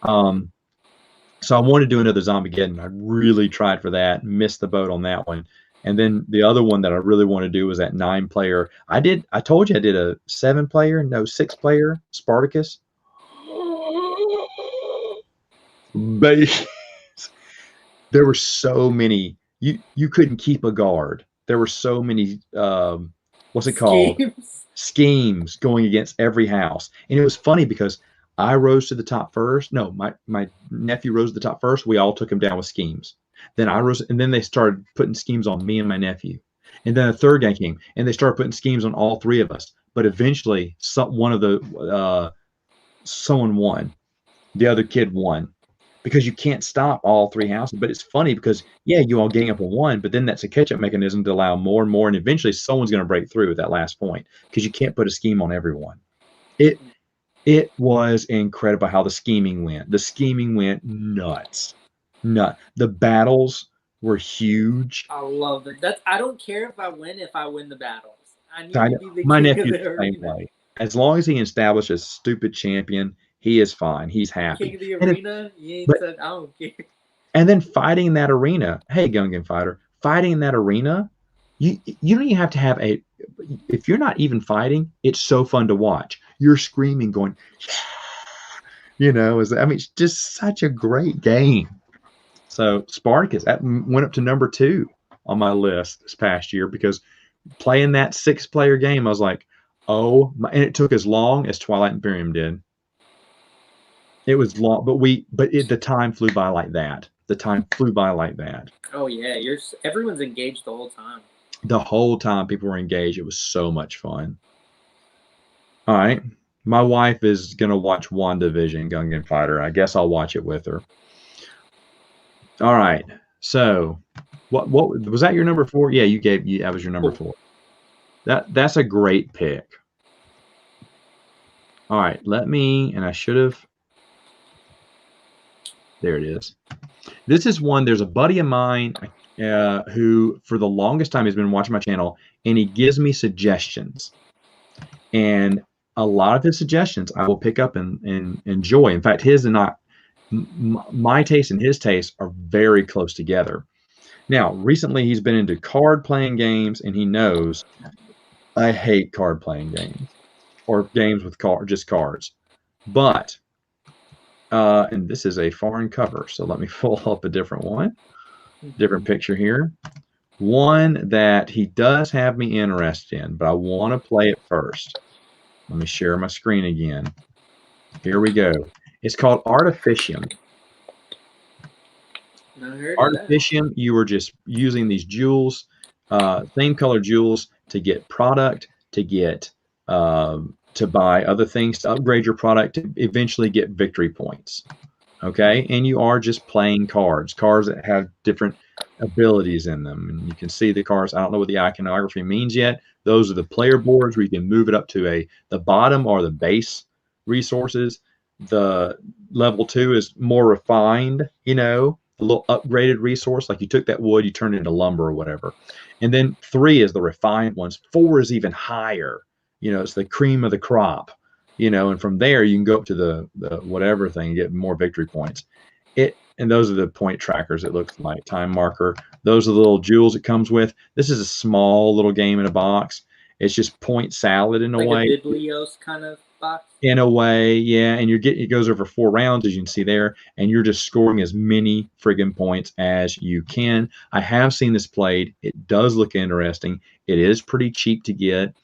So I wanted to do another Zombiegeddon. I really tried for that, missed the boat on that one. And then the other one that I really want to do was that 9-player. I told you I did a 6-player Spartacus. There were so many. You couldn't keep a guard. There were so many what's it called? Schemes going against every house. And it was funny because I rose to the top first. No, my nephew rose to the top first. We all took him down with schemes. Then I rose, and then they started putting schemes on me and my nephew. And then a third guy came, and they started putting schemes on all 3 of us. But eventually, someone won. The other kid won. because you can't stop all 3 houses. But it's funny because, yeah, you all gang up on one, but then that's a catch-up mechanism to allow more and more, and eventually someone's going to break through at that last point because you can't put a scheme on everyone. It was incredible how the scheming went. The scheming went nuts. The battles were huge. I love it. I don't care if I win the battles. I need I to know. be the My king of nephew's the the same arena. way. As long as he establishes a stupid champion, he is fine. He's happy. King of the arena? You ain't But said, I don't care. and then fighting in that arena. Hey, Gungan fighter, fighting in that arena. You don't even have to have a. If you're not even fighting, it's so fun to watch. You're screaming, going, it's just such a great game. So Spartacus that went up to number 2 on my list this past year because playing that 6-player game, I was like, oh, and it took as long as Twilight Imperium did. It was long, but the time flew by like that. The time flew by like that. Oh yeah, everyone's engaged the whole time. The whole time people were engaged. It was so much fun. All right. My wife is going to watch WandaVision, Gungan Fighter. I guess I'll watch it with her. All right. So what was that your number 4? Yeah, that was your number 4. That's a great pick. All right. I should have. There it is. This is one, there's a buddy of mine who for the longest time has been watching my channel, and he gives me suggestions. And a lot of his suggestions I will pick up and enjoy. In fact, his and my taste and his taste are very close together. Now, recently he's been into card playing games, and he knows I hate card playing games or games with just cards. But and this is a foreign cover, so let me pull up a different one, different picture here. One that he does have me interested in, but I want to play it first. Let me share my screen again. Here we go. It's called Artificium. Artificium, you were just using these jewels, same color jewels, to get product, to get to buy other things, to upgrade your product, to eventually get victory points. Okay, and you are just playing cards that have different abilities in them, and you can see the cards. I don't know what the iconography means yet. Those are the player boards where you can move it up to the bottom or the base resources. The level 2 is more refined, a little upgraded resource, like you took that wood, you turned it into lumber or whatever. And then 3 is the refined ones. 4 is even higher. It's the cream of the crop, and from there you can go up to the whatever thing and get more victory points. And those are the point trackers. It looks like time marker. Those are the little jewels it comes with. This is a small little game in a box. It's just point salad in a way. Like a Biblios kind of box? In a way, yeah. And it goes over 4 rounds, as you can see there, and you're just scoring as many friggin' points as you can. I have seen this played. It does look interesting. It is pretty cheap to get.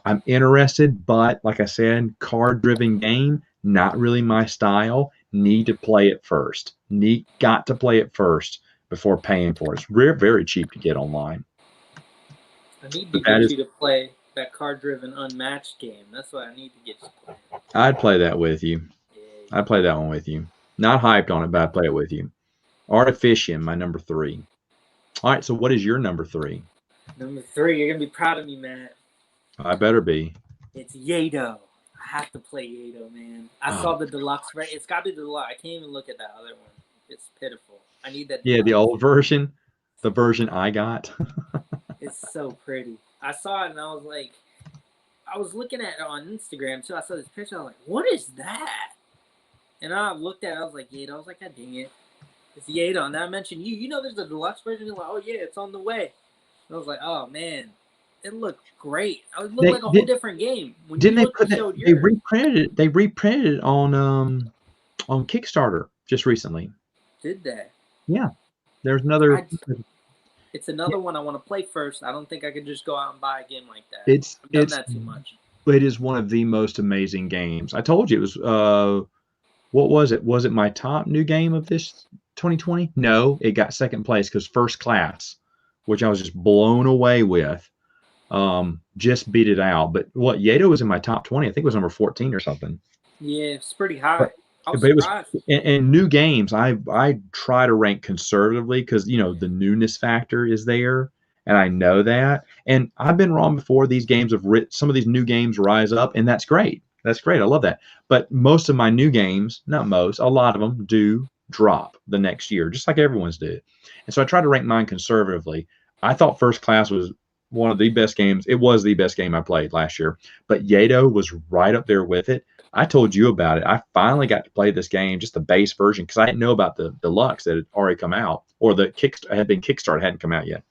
I'm interested, but like I said, card-driven game, not really my style. Need to play it first. Got to play it first before paying for it. It's very cheap to get online. I need to get you to play that card-driven Unmatched game. That's what I need to get you to play. I'd play that with you. Yeah. I'd play that one with you. Not hyped on it, but I'd play it with you. Artificium, my number 3. All right, so what is your number 3? Number 3, you're going to be proud of me, Matt. I better be. It's Yato. I have to play Yato, man. I saw the deluxe, right? It's got to be the deluxe. I can't even look at that other one. It's pitiful. I need that. Yeah, the old version. The version I got. It's so pretty. I saw it and I was like, I was looking at it on Instagram too. I saw this picture. I was like, what is that? And I looked at it. I was like, Yato. I was like, God dang it. It's Yato. And then I mentioned you. There's a deluxe version. You're like, oh, yeah, it's on the way. And I was like, oh, man. It looked great. It looked like a whole different game. Didn't they put that? They reprinted it. They reprinted it on Kickstarter just recently. Did they? Yeah. There's another. It's another one I want to play first. I don't think I could just go out and buy a game like that. I've done that too much. It is one of the most amazing games. I told you it was. What was it? Was it my top new game of this 2020? No, it got second place because First Class, which I was just blown away with. Just beat it out. But Yato was in my top 20. I think it was number 14 or something. Yeah, it's pretty high. I was But it was surprised. in new games. I try to rank conservatively because the newness factor is there, and I know that. And I've been wrong before. These games have some of these new games rise up, and that's great. That's great. I love that. But most of my new games, not most, a lot of them do drop the next year, just like everyone's did. And so I try to rank mine conservatively. I thought First Class was one of the best games. It was the best game I played last year, but Yato was right up there with it. I told you about it. I finally got to play this game, just the base version, because I didn't know about the deluxe that had already come out, or the had been Kickstarted, hadn't come out yet.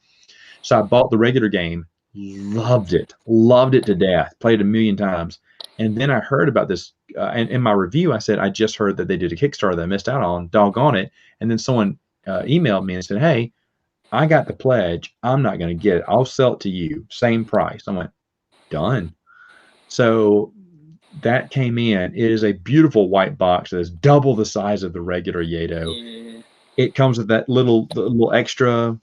So I bought the regular game, loved it to death, played it a million times. And then I heard about this, and in my review, I said, I just heard that they did a Kickstarter that I missed out on, doggone it. And then someone emailed me and said, hey, I got the pledge. I'm not going to get it. I'll sell it to you, same price. I went, done. So that came in. It is a beautiful white box that is double the size of the regular Yato. Yeah. It comes with that little extra,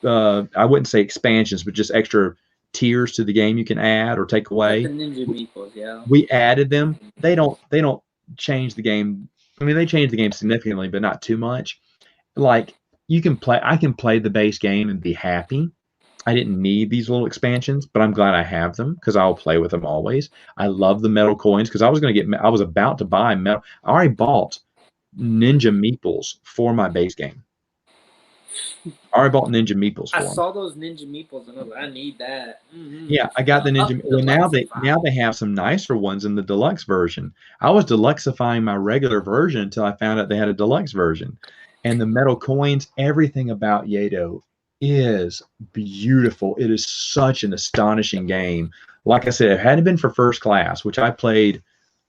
I wouldn't say expansions, but just extra tiers to the game you can add or take away. Like the Ninja Meeples, yeah. We added them. They don't change the game. I mean, they change the game significantly, but not too much. Like I can play the base game and be happy. I didn't need these little expansions, but I'm glad I have them because I'll play with them always. I love the metal coins because I was about to buy metal. I already bought Ninja Meeples for my base game. I already bought Ninja Meeples for them. I saw those Ninja Meeples and I was like, I need that. Mm-hmm. Yeah, I got the Ninja. Well, now they have some nicer ones in the deluxe version. I was deluxifying my regular version until I found out they had a deluxe version. And the metal coins, everything about Yato is beautiful. It is such an astonishing game. Like I said, if it hadn't been for First Class, which I played,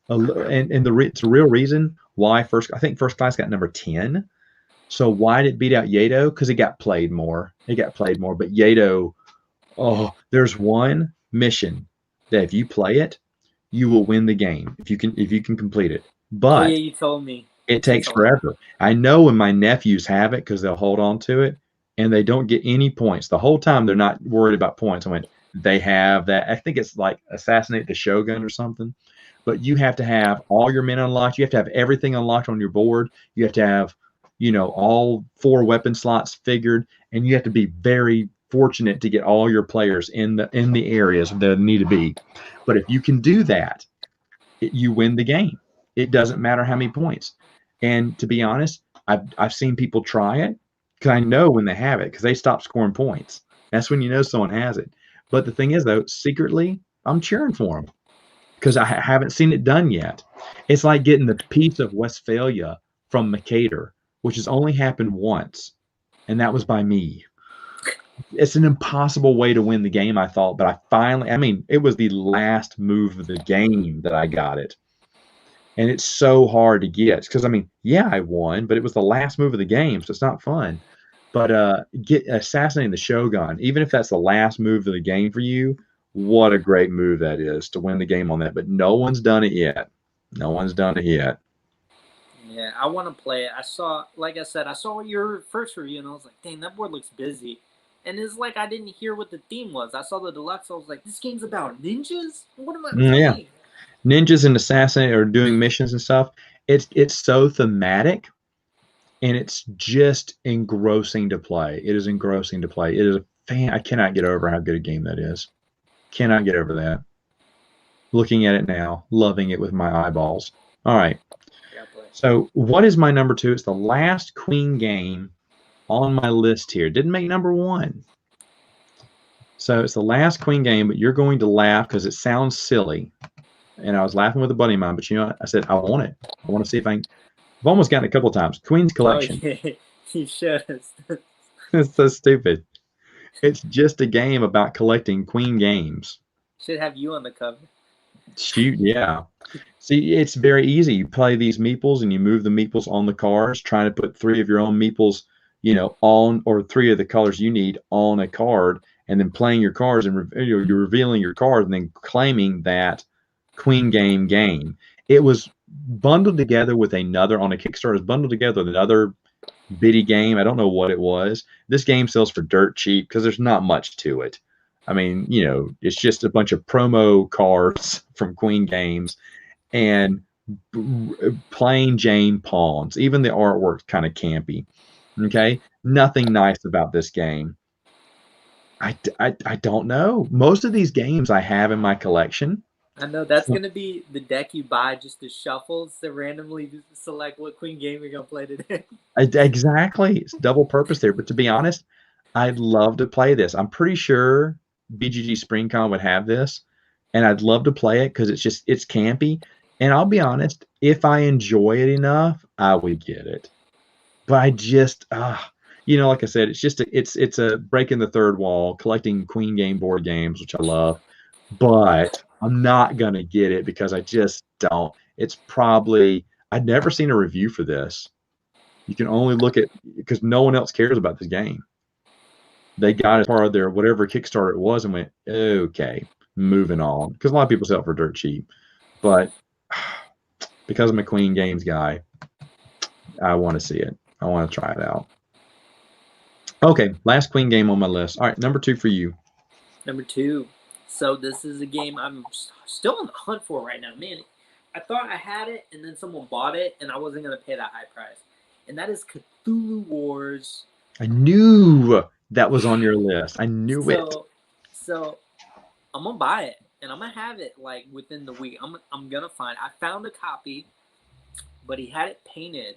and it's the real reason why I think First Class got number 10. So why did it beat out Yato? Because it got played more. But Yato, there's one mission that if you play it, you will win the game if you can complete it. But yeah, you told me. It takes forever. I know when my nephews have it because they'll hold on to it and they don't get any points. The whole time they're not worried about points. I went, they have that. I think it's like Assassinate the Shogun or something. But you have to have all your men unlocked. You have to have everything unlocked on your board. You have to have, all 4 weapon slots figured. And you have to be very fortunate to get all your players in the areas that need to be. But if you can do that, you win the game. It doesn't matter how many points. And to be honest, I've seen people try it because I know when they have it because they stop scoring points. That's when you know someone has it. But the thing is, though, secretly, I'm cheering for them because I haven't seen it done yet. It's like getting the Peace of Westphalia from Mercator, which has only happened once, and that was by me. It's an impossible way to win the game, I thought, but it was the last move of the game that I got it. And it's so hard to get because, I won, but it was the last move of the game, so it's not fun. But get Assassinating the Shogun, even if that's the last move of the game for you, what a great move that is to win the game on that. But no one's done it yet. Yeah, I want to play it. I saw your first review, and I was like, dang, that board looks busy. And it's like I didn't hear what the theme was. I saw the deluxe. I was like, this game's about ninjas? What am I playing? Yeah. Ninjas and assassinate or doing missions and stuff. It's so thematic, and it's just engrossing to play. It is engrossing to play. It is I cannot get over how good a game that is. Cannot get over that. Looking at it now, loving it with my eyeballs. All right. So what is my number 2? It's the last Queen game on my list here. Didn't make number 1. So it's the last Queen game, but you're going to laugh because it sounds silly. And I was laughing with a buddy of mine, but I said, I want it. I want to see if I've almost gotten it a couple of times. Queen's Collection. Oh, yeah. You should. It's so stupid. It's just a game about collecting Queen games. Should have you on the cover. Shoot, yeah. See, it's very easy. You play these meeples and you move the meeples on the cards, trying to put 3 of your own meeples, on, or 3 of the colors you need on a card, and then playing your cards and you're revealing your cards and then claiming that Queen game. It was bundled together with another on a Kickstarter. It was bundled together with another bitty game. I don't know what it was. This game sells for dirt cheap because there's not much to it. It's just a bunch of promo cards from Queen Games. And plain Jane pawns. Even the artwork's kind of campy. Okay, nothing nice about this game. I don't know. Most of these games I have in my collection. I know that's gonna be the deck you buy just to shuffle to randomly select what Queen game you're gonna play today. Exactly, it's double purpose there. But to be honest, I'd love to play this. I'm pretty sure BGG Spring Con would have this, and I'd love to play it because it's campy. And I'll be honest, if I enjoy it enough, I would get it. But I just, like I said, it's a breaking the third wall, collecting Queen game board games, which I love. But I'm not gonna get it because I just don't. It's probably I'd never seen a review for this. You can only look at because no one else cares about this game. They got as part of their whatever Kickstarter it was and went, okay, moving on. Because a lot of people sell it for dirt cheap. But because I'm a Queen Games guy, I want to see it. I want to try it out. Okay, last Queen game on my list. All right, number 2 for you. Number 2. So this is a game I'm still on the hunt for right now. Man, I thought I had it, and then someone bought it, and I wasn't going to pay that high price. And that is Cthulhu Wars. I knew that was on your list. I knew it. So I'm going to buy it, and I'm going to have it like within the week. I'm going to find it. I found a copy, but he had it painted.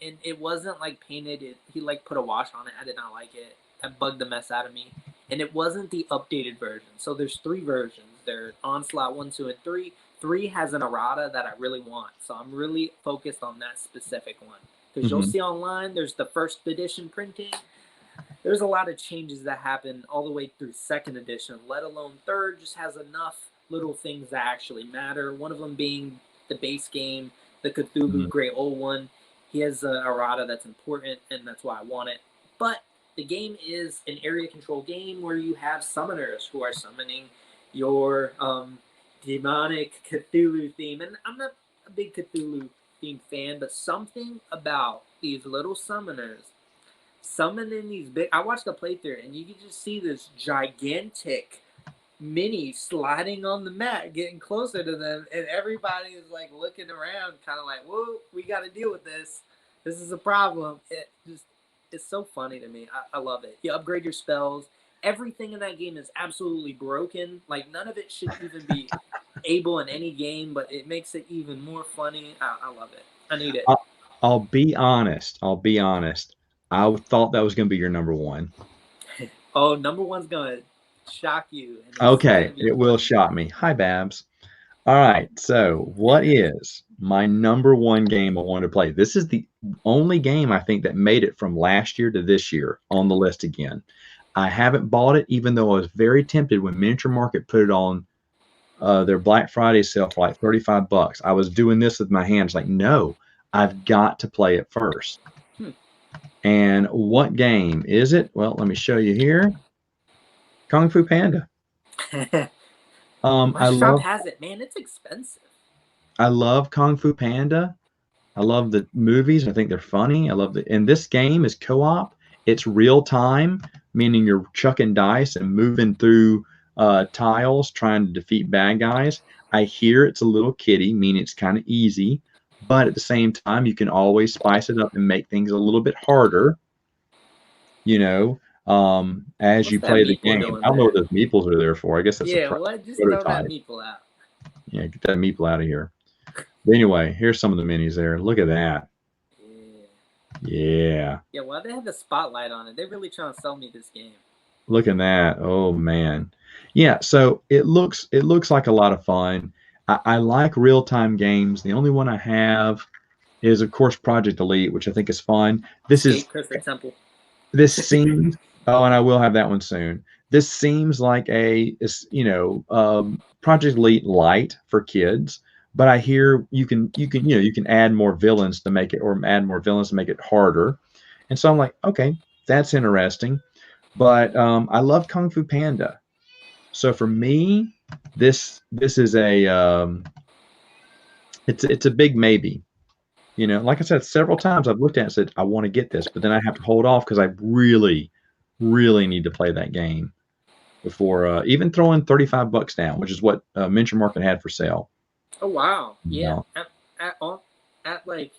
And it wasn't like painted. He like put a wash on it. I did not like it. That bugged the mess out of me. And it wasn't the updated version. So there's 3 versions. There's Onslaught 1, 2, and 3. 3 has an errata that I really want. So I'm really focused on that specific one. Because you'll see online, there's the 1st edition printing. There's a lot of changes that happen all the way through 2nd edition, let alone 3rd. Just has enough little things that actually matter. One of them being the base game, the Cthulhu Great Old One. He has an errata that's important, and that's why I want it. But the game is an area control game where you have summoners who are summoning your demonic Cthulhu theme. And I'm not a big Cthulhu theme fan, but something about these little summoners summoning these big... I watched the playthrough, and you can just see this gigantic mini sliding on the mat, getting closer to them, and everybody is like looking around, kind of like, whoa, we got to deal with this. This is a problem. It's so funny to me. I love it. You upgrade your spells. Everything in that game is absolutely broken. Like, none of it should even be able in any game, but it makes it even more funny. I love it. I need it. I'll be honest. I thought that was going to be your number 1. Oh, number 1's going to shock you. Okay, it will shock me. Hi, Babs. All right, so what is my number 1 game I want to play? This is the only game I think that made it from last year to this year on the list again. I haven't bought it, even though I was very tempted when Miniature Market put it on their Black Friday sale for like $35. I was doing this with my hands like, no, I've got to play it first. And what game is it? Well, let me show you here. Kung Fu Panda. My shop has it, man. It's expensive. I love Kung Fu Panda. I love the movies. I think they're funny. And this game is co-op. It's real time, meaning you're chucking dice and moving through tiles trying to defeat bad guys. I hear it's a little kiddie, meaning it's kind of easy, but at the same time, you can always spice it up and make things a little bit harder, as you play the game. I don't know what those meeples are there for. I guess that's just throw that meeple out. Yeah, get that meeple out of here. But anyway, here's some of the minis there. Look at that. Yeah. Yeah, well, they have the spotlight on it. They're really trying to sell me this game. Look at that. Oh, man. Yeah, so it looks like a lot of fun. I like real-time games. The only one I have is, of course, Project Elite, which I think is fun. This Temple. This seems... Oh, and I will have that one soon. This seems like a, Project Elite light for kids, but I hear you can add more villains to make it harder. And so I'm like, okay, that's interesting. But I love Kung Fu Panda. So for me, this is a it's a big maybe. Like I said several times, I've looked at it and said I want to get this, but then I have to hold off because I really need to play that game before even throwing $35 down, which is what Miniature Market had for sale. Oh wow! Yeah, at like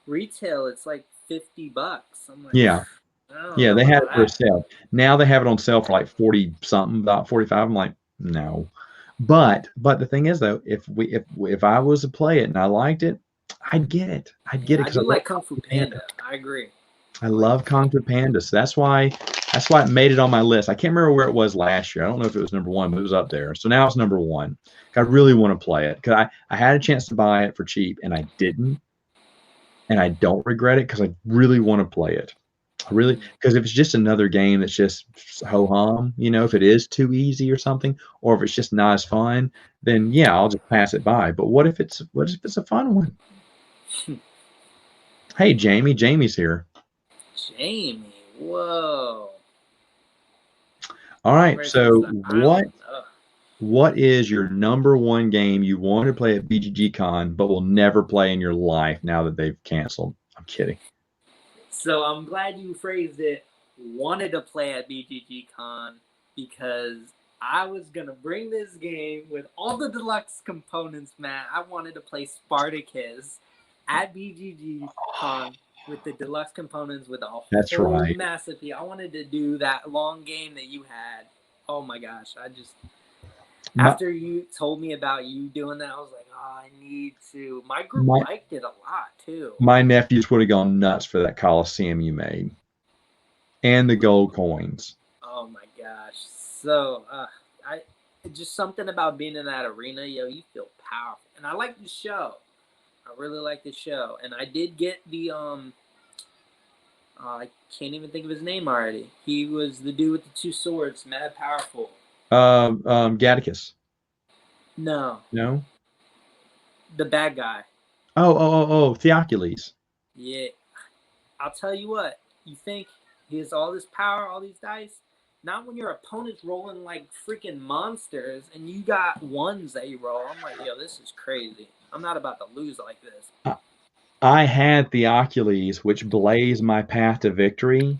retail, it's like $50. I'm like, Yeah. I don't Yeah, know they had about it for that. sale. Now they have it on sale for like 40 something, about 45. I'm like, no. But the thing is though, if I was to play it and I liked it, I'd get it. I'd get Yeah, it I because I do love like Kung Fu Kung Fu Panda. Panda. I agree. I love Kung Fu Panda. So that's why it made it on my list. I can't remember where it was last year. I don't know if it was number one, but it was up there. So now it's number one. I really want to play it because I had a chance to buy it for cheap and I didn't. And I don't regret it because I really want to play it. I really, because if it's just another game that's just ho hum, if it is too easy or something, or if it's just not as fun, then yeah, I'll just pass it by. But what if it's a fun one? Hey, Jamie, Jamie's here. Jamie, whoa! All right, Versus so the island. what is your number one game you want to play at BGG Con but will never play in your life now that they've canceled? I'm kidding. So I'm glad you phrased it. Wanted to play at BGG Con because I was gonna bring this game with all the deluxe components, man. I wanted to play Spartacus at BGG Con with the deluxe components with a That's whole right. massive. I wanted to do that long game that you had. Oh my gosh! After you told me about you doing that, I was like, oh, I need to. My group liked it a lot too. My nephews would have gone nuts for that Coliseum you made. And the gold coins. Oh my gosh. So I just something about being in that arena, you feel powerful. And I like the show. I really like the show. And I did get the I can't even think of his name already. He was the dude with the two swords, mad powerful. Gattacus. No. No? The bad guy. Oh, Theocules. Yeah. I'll tell you what, you think he has all this power, all these dice? Not when your opponent's rolling like freaking monsters and you got ones that you roll. I'm like, this is crazy. I'm not about to lose like this. I had Theocules, which blazed my path to victory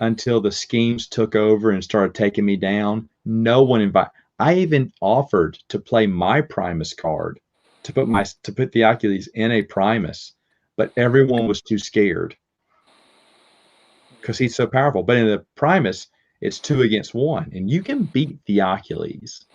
until the schemes took over and started taking me down. No one invited. I even offered to play my Primus card to put Theocules in a Primus, but everyone was too scared because he's so powerful. But in the Primus, it's 2 against 1, and you can beat Theocules.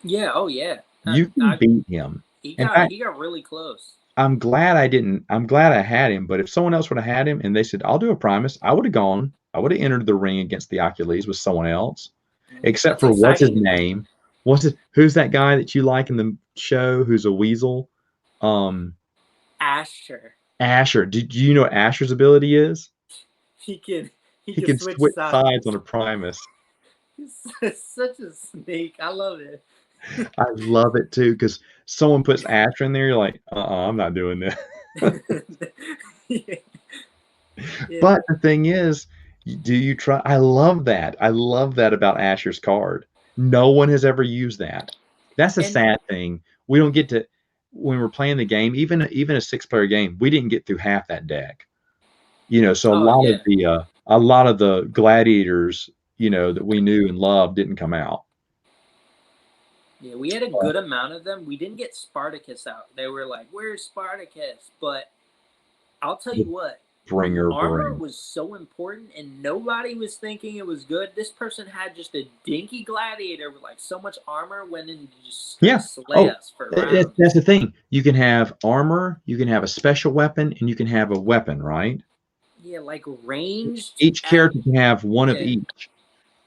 Yeah. Oh yeah. You can beat him. He got really close. I'm glad I had him, but if someone else would have had him and they said, I'll do a Primus, I would have gone. I would have entered the ring against Theocules with someone else. Except for what's his name? Who's that guy that you like in the show who's a weasel? Asher. Asher. Did you know what Asher's ability is? He can switch sides on a Primus. He's such a snake. I love it. I love it too, because someone puts Asher in there, you're like, I'm not doing this. Yeah. But the thing is, do you try? I love that. I love that about Asher's card. No one has ever used that. That's a sad thing. We don't get to, when we're playing the game, even a 6-player game, we didn't get through half that deck. So a lot of the gladiators, that we knew and loved didn't come out. Yeah, we had a good amount of them. We didn't get Spartacus out. They were like, "Where's Spartacus?" But I'll tell you what, armor was so important, and nobody was thinking it was good. This person had just a dinky gladiator with like so much armor, went in and just slay us for rounds. That's the thing. You can have armor, you can have a special weapon, and you can have a weapon, right? Yeah, like ranged. Each character can have one of each.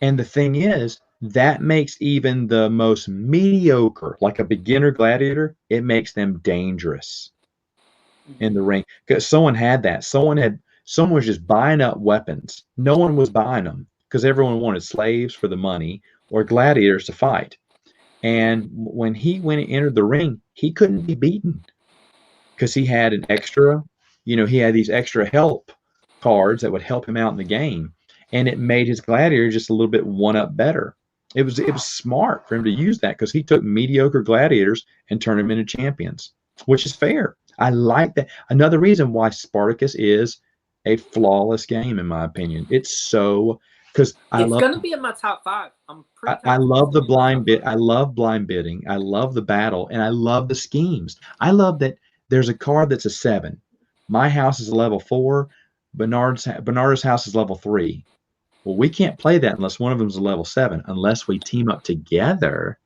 And the thing is, that makes even the most mediocre, like a beginner gladiator, it makes them dangerous in the ring. Because someone had that. Someone was just buying up weapons. No one was buying them because everyone wanted slaves for the money or gladiators to fight. And when he went and entered the ring, he couldn't be beaten because he had an extra, he had these extra help cards that would help him out in the game. And it made his gladiator just a little bit one-up better. It was smart for him to use that because he took mediocre gladiators and turned them into champions, which is fair. I like that. Another reason why Spartacus is a flawless game, in my opinion. It's so because it's going to be in my top 5. I love the blind bit. I love blind bidding. I love the battle, and I love the schemes. I love that there's a card that's a 7. My house is a level 4. Bernardo's house is level 3. Well, we can't play that unless one of them is a level 7, unless we team up together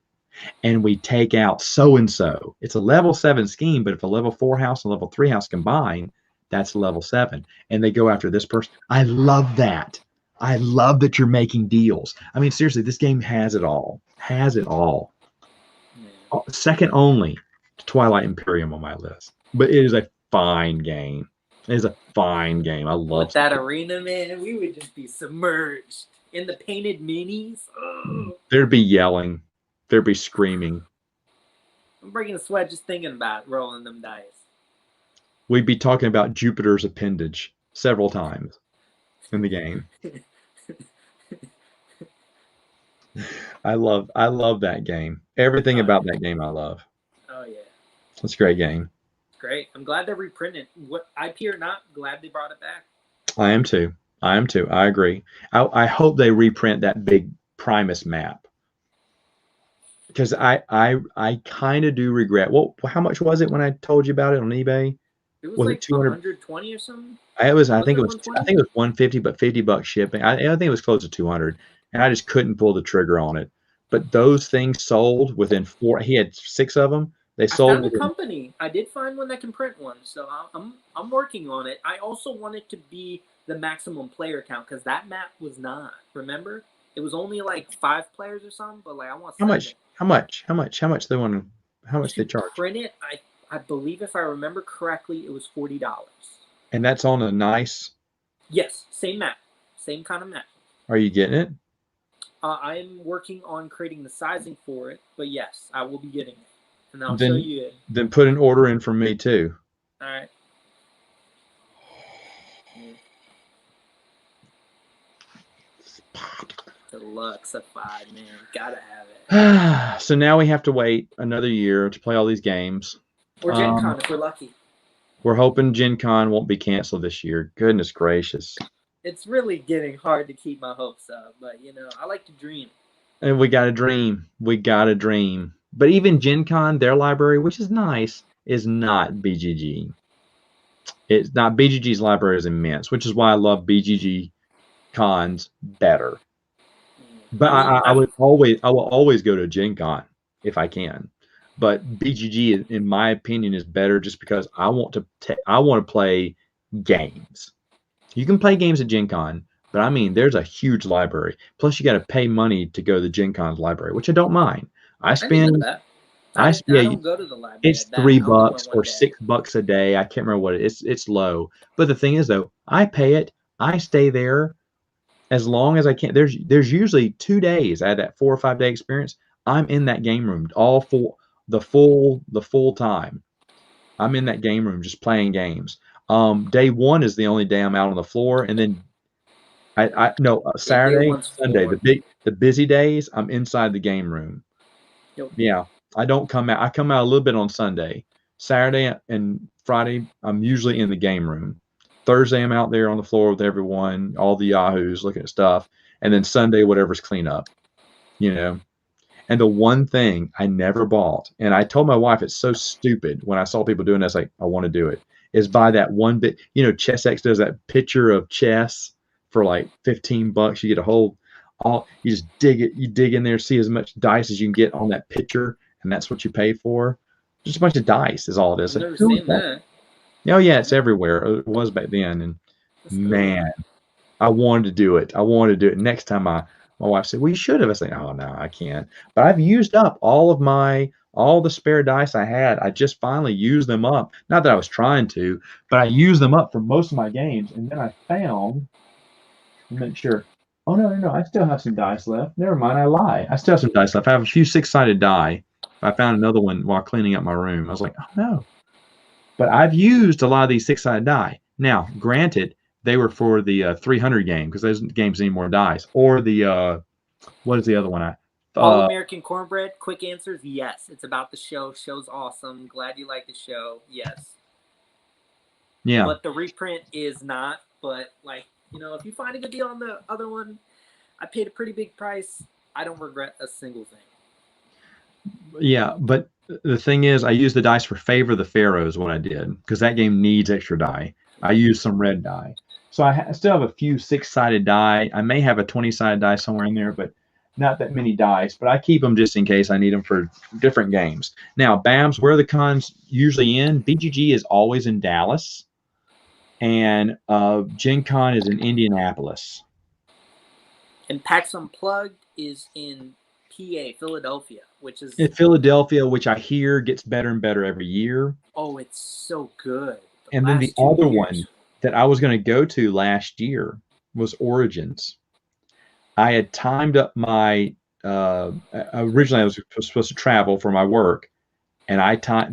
and we take out so and so. It's a level 7 scheme, but if a level 4 house and level 3 house combine, that's level 7, and they go after this person. I love that. I love that you're making deals. I mean, seriously, this game has it all. Has it all. Second only to Twilight Imperium on my list, but it is a fine game. It is a fine game. I love with that arena, man. We would just be submerged in the painted minis. Oh. There'd be yelling. There'd be screaming. I'm breaking a sweat just thinking about rolling them dice. We'd be talking about Jupiter's appendage several times in the game. I love that game. Everything about that game I love. Oh yeah. It's a great game. Great. I'm glad they reprinted. What IP or not, glad they brought it back. I am too. I agree. I hope they reprint that big Primus map. Because I kind of do regret. Well, how much was it when I told you about it on eBay? It was like 120 or something. I think it was 150, but $50 shipping. I think it was close to 200, and I just couldn't pull the trigger on it. But those things sold within 4. He had 6 of them. They sold. I found a company. I did find one that can print one, so I'm working on it. I also want it to be the maximum player count because that map was not. Remember, it was only like 5 players or something. But like I want. How much they want? How much they charge? Print it. I believe if I remember correctly, it was $40. And that's on a nice. Yes, same map, same kind of map. Are you getting it? I'm working on creating the sizing for it, but yes, I will be getting it, and I'll show you it. Then put an order in for me too. All right. Deluxeified, man, gotta have it. So now we have to wait another year to play all these games. Or Gen Con if we're lucky. We're hoping Gen Con won't be canceled this year. Goodness gracious. It's really getting hard to keep my hopes up, but you know, I like to dream. And we got to dream. We got to dream. But even Gen Con, their library, which is nice, is not BGG. It's not. BGG's library is immense, which is why I love BGG cons better. But I will always go to Gen Con if I can. But BGG, in my opinion, is better just because I want to play games. You can play games at Gen Con, but I mean, there's a huge library. Plus, you got to pay money to go to the Gen Con's library, which I don't mind. I don't go to the library. It's $3 or $6 a day. I can't remember what it is. It's low. But the thing is, though, I pay it. I stay there as long as I can. There's usually 2 days. I had that 4 or 5 day experience. I'm in that game room all for the full time. I'm in that game room just playing games. Day 1 is the only day I'm out on the floor, and then Saturday, Sunday, the busy days, I'm inside the game room. Yep. Yeah, I don't come out. I come out a little bit on Sunday. Saturday and Friday, I'm usually in the game room. Thursday, I'm out there on the floor with everyone, all the yahoos looking at stuff, and then Sunday, whatever's cleanup, you know. And the one thing I never bought, and I told my wife it's so stupid when I saw people doing this, like, I want to do it, is buy that one bit. You know, ChessX does that picture of chess for like $15. You get a whole, you just dig it. You dig in there, see as much dice as you can get on that picture, and that's what you pay for. Just a bunch of dice is all it is. I've never seen that. Oh yeah, it's everywhere. It was back then, and man, I wanted to do it. Next time my wife said, "Well, you should have." I said, "Oh no, I can't." But I've used up all the spare dice I had. I just finally used them up. Not that I was trying to, but I used them up for most of my games. And then I found, make sure. Oh no! I still have some dice left. Never mind, I lie. I still have some dice left. I have a few 6-sided die. I found another one while cleaning up my room. I was like, oh no. But I've used a lot of these 6-sided die. Now, granted, they were for the 300 game because those games need more dice. Or the what is the other one? All American Cornbread. Quick answers: yes. It's about the show. Show's awesome. Glad you like the show. Yes. Yeah. But the reprint is not. But like, you know, if you find a good deal on the other one, I paid a pretty big price. I don't regret a single thing. Yeah, but the thing is, I used the dice for Favor of the Pharaohs when I did, because that game needs extra die. I used some red die. So I still have a few 6-sided die. I may have a 20-sided die somewhere in there, but not that many dice. But I keep them just in case I need them for different games. Now, BAMS, where are the cons usually in? BGG is always in Dallas, and Gen Con is in Indianapolis. And PAX Unplugged is in PA, Philadelphia, which is in Philadelphia, which I hear gets better and better every year. Oh, it's so good. And then the other one that I was going to go to last year was Origins. I had timed up my originally I was supposed to travel for my work, and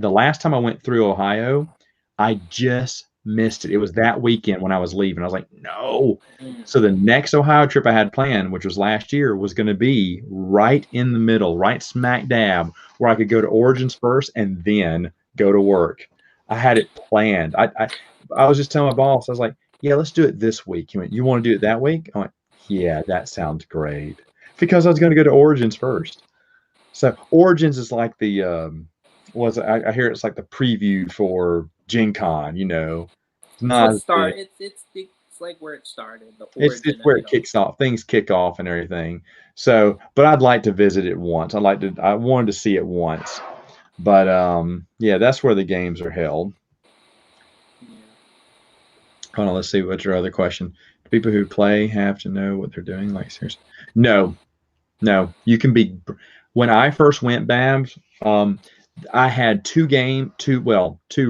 the last time I went through Ohio, I just missed it. It was that weekend when I was leaving. I was like, no. So the next Ohio trip I had planned, which was last year, was going to be right in the middle, right smack dab, where I could go to Origins first and then go to work. I had it planned. I was just telling my boss, I was like, yeah, let's do it this week. He went, you want to do it that week? I went, yeah, that sounds great. Because I was going to go to Origins first. So Origins is like the I hear it's like the preview for Gen Con, you know. It's like where it started. It's where it kicks off. Things kick off and everything. So, but I'd like to visit it once. I wanted to see it once. But yeah, that's where the games are held. Yeah. Hold on, let's see what's your other question. Do people who play have to know what they're doing? Like seriously? No. You can be. When I first went, Babs, I had two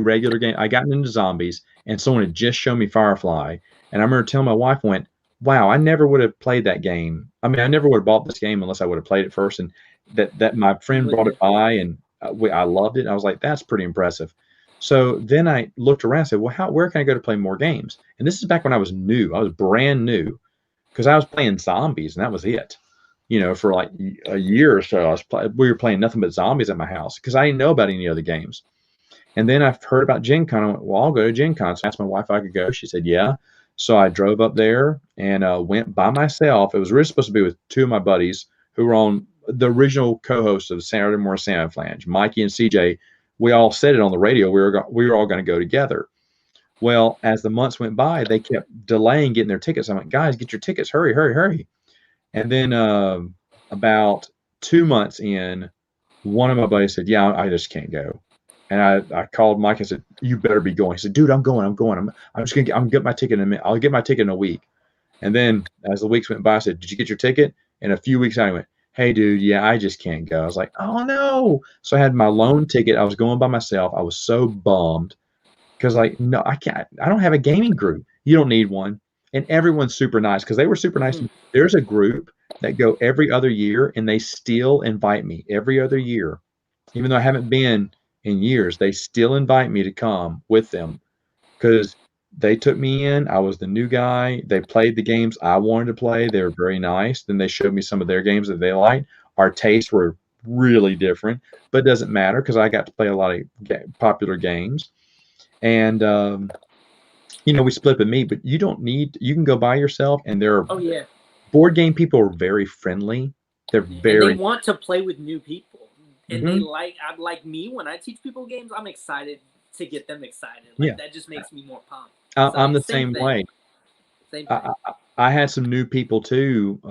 regular games. I got into zombies, and someone had just shown me Firefly, and I remember telling my wife, "Went, wow, I never would have played that game. I mean, I never would have bought this game unless I would have played it first." And that my friend brought it by, and I loved it. I was like, "That's pretty impressive." So then I looked around and said, "Well, where can I go to play more games?" And this is back when I was new. I was brand new because I was playing zombies, and that was it. You know, for like a year or so, we were playing nothing but zombies at my house because I didn't know about any other games. And then I've heard about Gen Con. I went, well, I'll go to Gen Con. So I asked my wife if I could go. She said, yeah. So I drove up there and went by myself. It was really supposed to be with two of my buddies who were on the original co-hosts of Saturday Morning Santa Flange, Mikey and CJ. We all said it on the radio. We were all going to go together. Well, as the months went by, they kept delaying getting their tickets. I went, guys, get your tickets. Hurry, hurry, hurry. And then about 2 months in, one of my buddies said, yeah, I just can't go. And I called Mike and said, you better be going. He said, dude, I'm going. I'm just going to get my ticket in a minute. I'll get my ticket in a week. And then as the weeks went by, I said, did you get your ticket? And a few weeks out, I went, hey, dude, yeah, I just can't go. I was like, oh, no. So I had my loan ticket. I was going by myself. I was so bummed because, like, no, I can't. I don't have a gaming group. You don't need one. And everyone's super nice because they were super nice. There's a group that go every other year, and they still invite me every other year. Even though I haven't been in years, they still invite me to come with them because they took me in. I was the new guy. They played the games I wanted to play. They were very nice. Then they showed me some of their games that they liked. Our tastes were really different, but it doesn't matter because I got to play a lot of popular games. And you know, we split with me, but you can go by yourself, and there are board game people are very friendly. They want to play with new people, and they like me when I teach people games. I'm excited to get them excited. That just makes me more pumped. I'm the same way. Same thing. I had some new people too.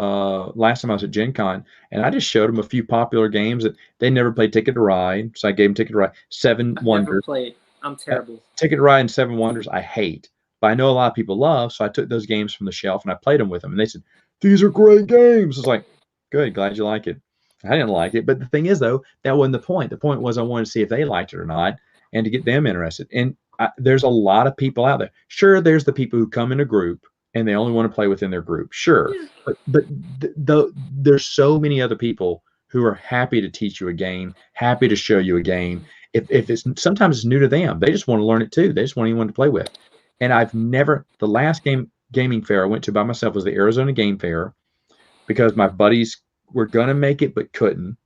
Last time I was at Gen Con, and I just showed them a few popular games that they never played Ticket to Ride. So I gave them Ticket to Ride, Seven Wonders. Never played. I'm terrible. Ticket to Ride and Seven Wonders I hate. But I know a lot of people love, so I took those games from the shelf and I played them with them. And they said, these are great games. I was like, good, glad you like it. I didn't like it. But the thing is, though, that wasn't the point. The point was I wanted to see if they liked it or not and to get them interested. And there's a lot of people out there. Sure, there's the people who come in a group and they only want to play within their group. Sure. But there's so many other people who are happy to teach you a game, happy to show you a game. If it's sometimes it's new to them. They just want to learn it too. They just want anyone to play with. And the last gaming fair I went to by myself was the Arizona Game Fair because my buddies were going to make it but couldn't,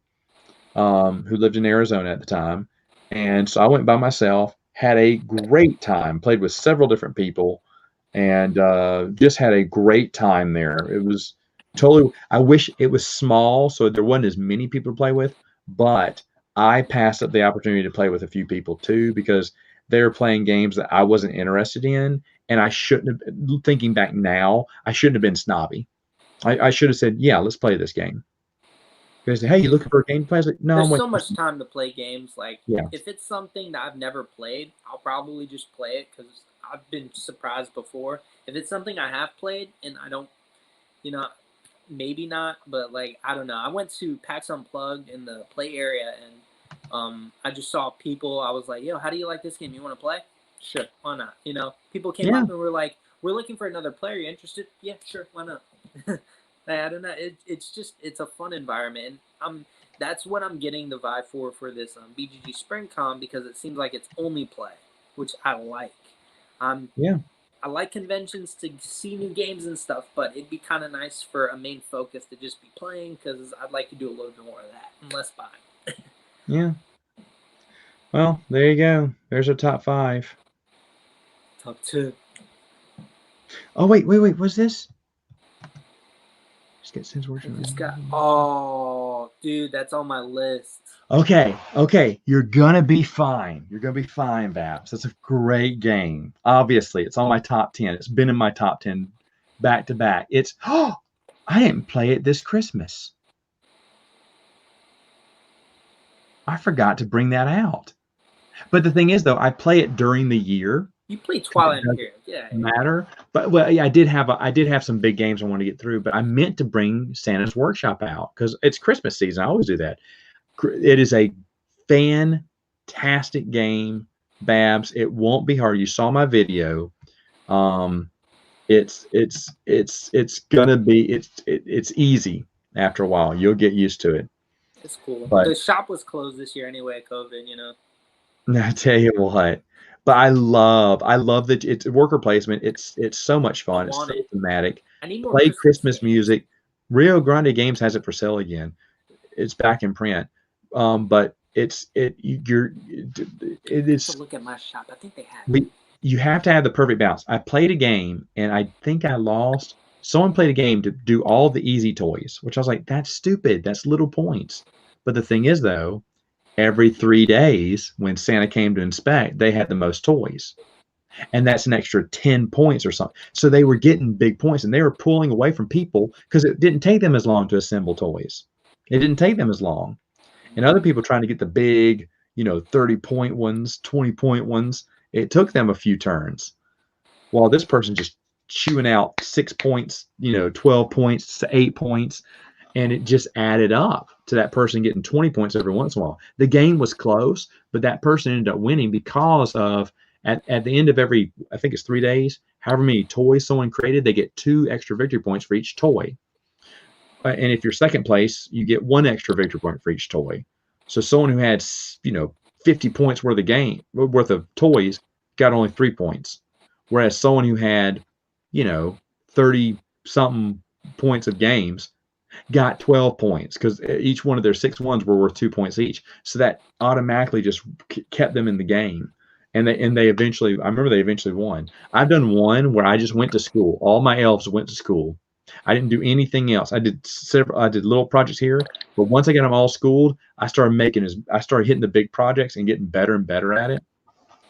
who lived in Arizona at the time. And so I went by myself, had a great time, played with several different people, and just had a great time there. It was totally – I wish it was small so there wasn't as many people to play with, but I passed up the opportunity to play with a few people too because they were playing games that I wasn't interested in, and I shouldn't have. Thinking back now, I shouldn't have been snobby. I should have said, "Yeah, let's play this game." Because hey, you looking for a game to play? I was like, "No, I'm There's so waiting." much time to play games. Like, Yeah, if it's something that I've never played, I'll probably just play it because I've been surprised before. If it's something I have played and I don't, you know, maybe not, but like I don't know. I went to PAX Unplugged in the play area and I just saw people. I was like, "Yo, how do you like this game? You want to play? Sure, why not?" People came yeah, up and were like, "We're looking for another player. You interested? Yeah, sure, why not?" I don't know. It's a fun environment, and that's what I'm getting the vibe for this BGG Spring Con because it seems like it's only play, which I like. Um, yeah. I like conventions to see new games and stuff, but it'd be kind of nice for a main focus to just be playing because I'd like to do a little bit more of that and less buying. Yeah. Well, there you go. There's a top 5. Top two. Oh, wait. What's this? Just get Sin's worship. Oh, dude, that's on my list. Okay. You're gonna be fine. You're gonna be fine, Babs. That's a great game. Obviously, it's on my top 10. It's been in my top 10 back to back. I didn't play it this Christmas. I forgot to bring that out. But the thing is, though, I play it during the year. You play Twilight Imperium, yeah. Matter, but well, yeah, I did have some big games I want to get through, but I meant to bring Santa's Workshop out because it's Christmas season. I always do that. It is a fantastic game, Babs. It won't be hard. You saw my video. It's gonna be it's easy after a while. You'll get used to it. It's cool. But The shop was closed this year anyway, COVID. I tell you what. But I love that it's worker placement. It's so much fun. It's so thematic. I need more Play Christmas games. music. Rio Grande Games has it for sale again. It's back in print. But it is. To look at my shop. I think they have. You have to have the perfect balance. I played a game and I think I lost. Someone played a game to do all the easy toys, which I was like, that's stupid. That's little points. But the thing is, though, every 3 days when Santa came to inspect, they had the most toys. And that's an extra 10 points or something. So they were getting big points and they were pulling away from people because it didn't take them as long to assemble toys. It didn't take them as long. And other people trying to get the big, 30-point ones, 20-point ones, it took them a few turns. While this person just chewing out 6 points, 12 points to 8 points. And it just added up to that person getting 20 points every once in a while. The game was close, but that person ended up winning because of at the end of every, I think it's 3 days, however many toys someone created, they get 2 extra victory points for each toy. And if you're second place, you get 1 extra victory point for each toy. So someone who had 50 points worth of toys got only 3 points, whereas someone who had 30 something points of games got 12 points because each one of their 6 ones were worth 2 points each. So that automatically just kept them in the game. And they eventually, I remember they eventually won. I've done one where I just went to school. All my elves went to school. I didn't do anything else. I did little projects here, but once I got them all schooled, I started hitting the big projects and getting better and better at it.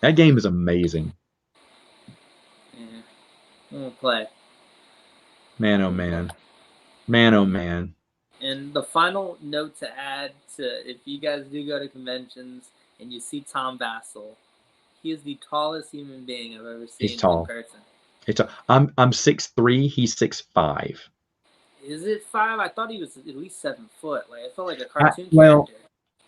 That game is amazing. Yeah. I'm gonna play. Man, oh man. Man, oh man. And the final note to add to if you guys do go to conventions and you see Tom Vassell, he is the tallest human being I've ever seen in person. I'm 6'3", he's 6'5". Is it 5? I thought he was at least 7 foot. Like, I felt like a cartoon character.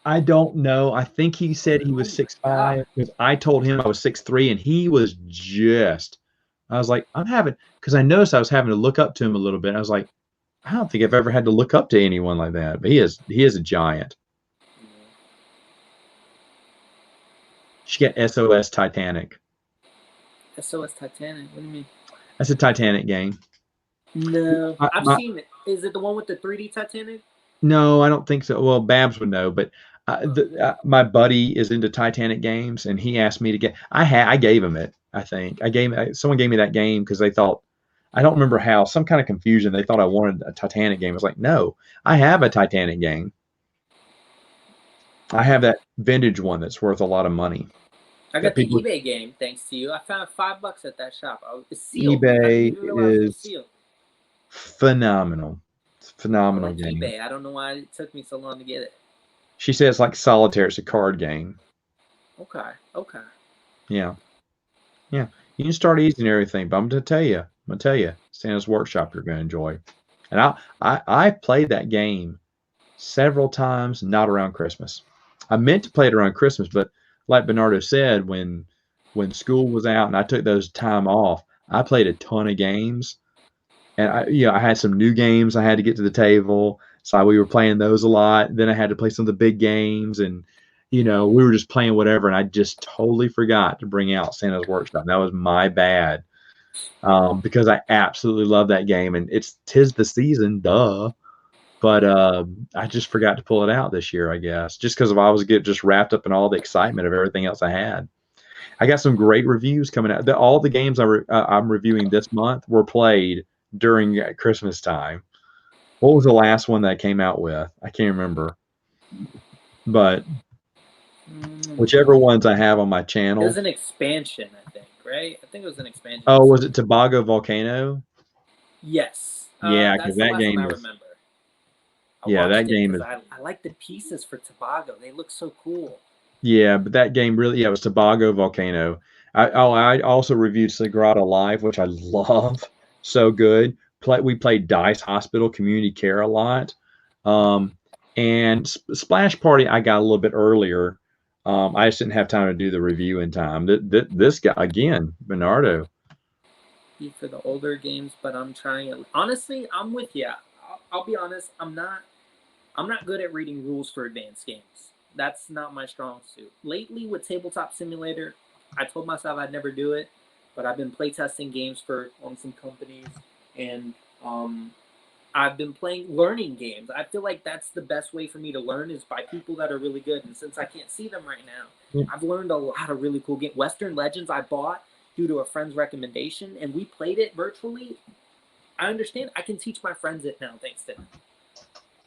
I don't know. I think he said he was 6'5", because I told him I was 6'3", and he was just. I was like, because I noticed I was having to look up to him a little bit. I was like, I don't think I've ever had to look up to anyone like that. But he is a giant. She got SOS Titanic. SOS Titanic? What do you mean? That's a Titanic game. No, I've seen it. Is it the one with the 3D Titanic? No, I don't think so. Well, Babs would know, but my buddy is into Titanic games, and he asked me to get. I gave him it. I think someone gave me that game because they thought. I don't remember how. Some kind of confusion. They thought I wanted a Titanic game. I was like, no, I have a Titanic game. I have that vintage one that's worth a lot of money. I That got the people eBay game thanks to you. I found $5 at that shop. It's sealed. I didn't eBay even realize it was is sealed. phenomenal. It's a I phenomenal like game. eBay. I don't know why it took me so long to get it. She says it's like solitaire. It's a card game. Okay. Okay. Yeah. Yeah. You can start easy and everything, but I'm gonna tell you, Santa's Workshop you're gonna enjoy. And I played that game several times, not around Christmas. I meant to play it around Christmas, but like Bernardo said, when school was out and I took those time off, I played a ton of games. And I had some new games I had to get to the table, so we were playing those a lot. Then I had to play some of the big games, and we were just playing whatever. And I just totally forgot to bring out Santa's Workshop. That was my bad, because I absolutely love that game, and tis the season, duh. But I just forgot to pull it out this year, I guess, just because I was just wrapped up in all the excitement of everything else I had. I got some great reviews coming out. All the games I'm reviewing this month were played during Christmas time. What was the last one that I came out with? I can't remember. But whichever ones I have on my It channel. was an expansion, I think, right? I think it was an expansion. Oh, was it Tobago Volcano? Yes. Yeah, That's because the that last game one I is. remember. Yeah, that watched it game because is. I like the pieces for Tobago. They look so cool. Yeah, but that game really, yeah, it was Tobago Volcano. I also reviewed Sagrada Live, which I love. So good. We played Dice Hospital Community Care a lot. And Splash Party, I got a little bit earlier. I just didn't have time to do the review in time. This guy, again, Bernardo. For the older games, but I'm trying it. Honestly, I'm with you. I'll be honest. I'm not good at reading rules for advanced games. That's not my strong suit. Lately, with Tabletop Simulator, I told myself I'd never do it, but I've been playtesting games on some companies, and I've been learning games. I feel like that's the best way for me to learn is by people that are really good. And since I can't see them right now, I've learned a lot of really cool games. Western Legends I bought due to a friend's recommendation, and we played it virtually. I understand. I can teach my friends it now, thanks to him.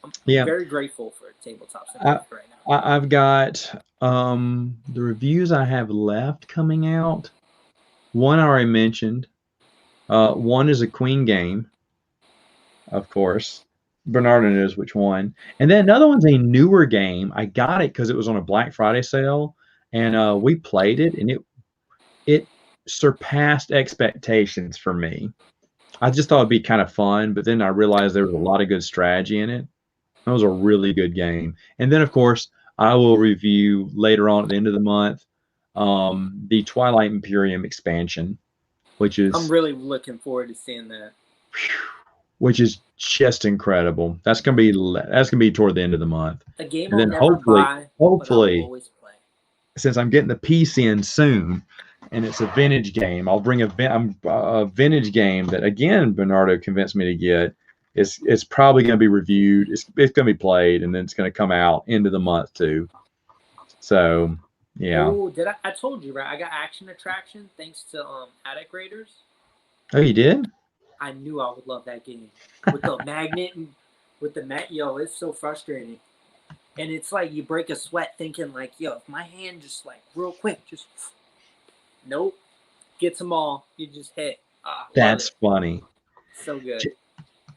I'm very grateful for Tabletop Simulator right now. I've got the reviews I have left coming out. One I already mentioned. One is a Queen game, of course. Bernardo knows which one. And then another one's a newer game. I got it because it was on a Black Friday sale, and we played it, and it surpassed expectations for me. I just thought it'd be kind of fun, but then I realized there was a lot of good strategy in it. That was a really good game. And then, of course, I will review later on at the end of the month the Twilight Imperium expansion, which is I'm really looking forward to seeing that. Which is just incredible. That's gonna be toward the end of the month. A game And I'll then never buy, but I'll always play. Since I'm getting the PC in soon, and it's a vintage game, I'll bring a vintage game that again Bernardo convinced me to get. It's probably going to be reviewed. It's going to be played, and then it's going to come out end of the month too. So yeah. Oh, I told you, right? I got Action Attraction thanks to Attic Raiders. Oh, you did? I knew I would love that game with the magnet and with the yo. It's so frustrating, and it's like you break a sweat thinking like, yo, if my hand just like real quick, just nope, gets them all. You just hit. That's funny. So good.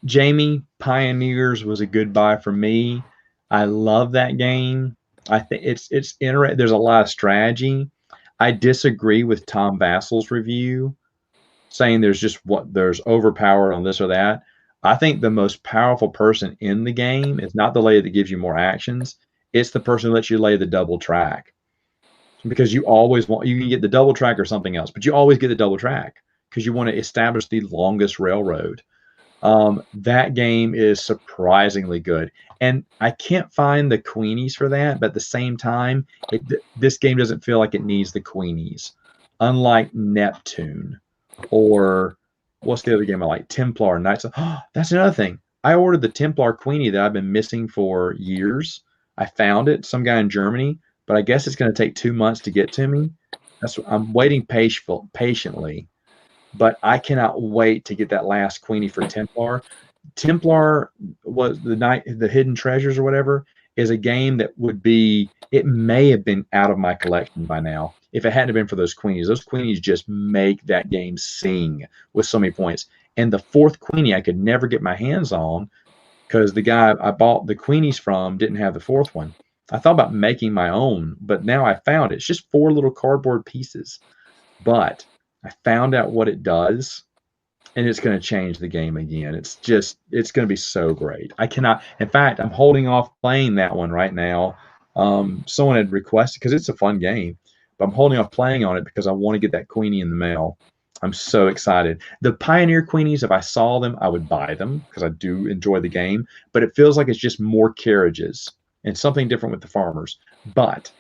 Jamie, Pioneers was a good buy for me. I love that game. I think it's interesting. There's a lot of strategy. I disagree with Tom Vassel's review, saying there's overpowered on this or that. I think the most powerful person in the game is not the lady that gives you more actions. It's the person who lets you lay the double track. Because you can get the double track or something else, but you always get the double track because you want to establish the longest railroad. That game is surprisingly good, and I can't find the Queenies for that. But at the same time, this game doesn't feel like it needs the Queenies, unlike Neptune or what's the other game I like? Templar Knights. Oh, that's another thing. I ordered the Templar Queenie that I've been missing for years. I found it, some guy in Germany, but I guess it's going to take 2 months to get to me. I'm waiting patiently. But I cannot wait to get that last Queenie for Templar. Templar was the Hidden Treasures or whatever. is a game that would be, it may have been out of my collection by now if it hadn't been for those Queenies. Those Queenies just make that game sing with so many points. And the fourth Queenie I could never get my hands on because the guy I bought the Queenies from didn't have the fourth one. I thought about making my own, but now I found it. It's just 4 little cardboard pieces. But I found out what it does, and it's going to change the game again. It's going to be so great. I cannot, in fact, I'm holding off playing that one right now. Someone had requested, because it's a fun game, but I'm holding off playing on it because I want to get that Queenie in the mail. I'm so excited. The Pioneer Queenies, if I saw them, I would buy them because I do enjoy the game, but it feels like it's just more carriages and something different with the farmers. But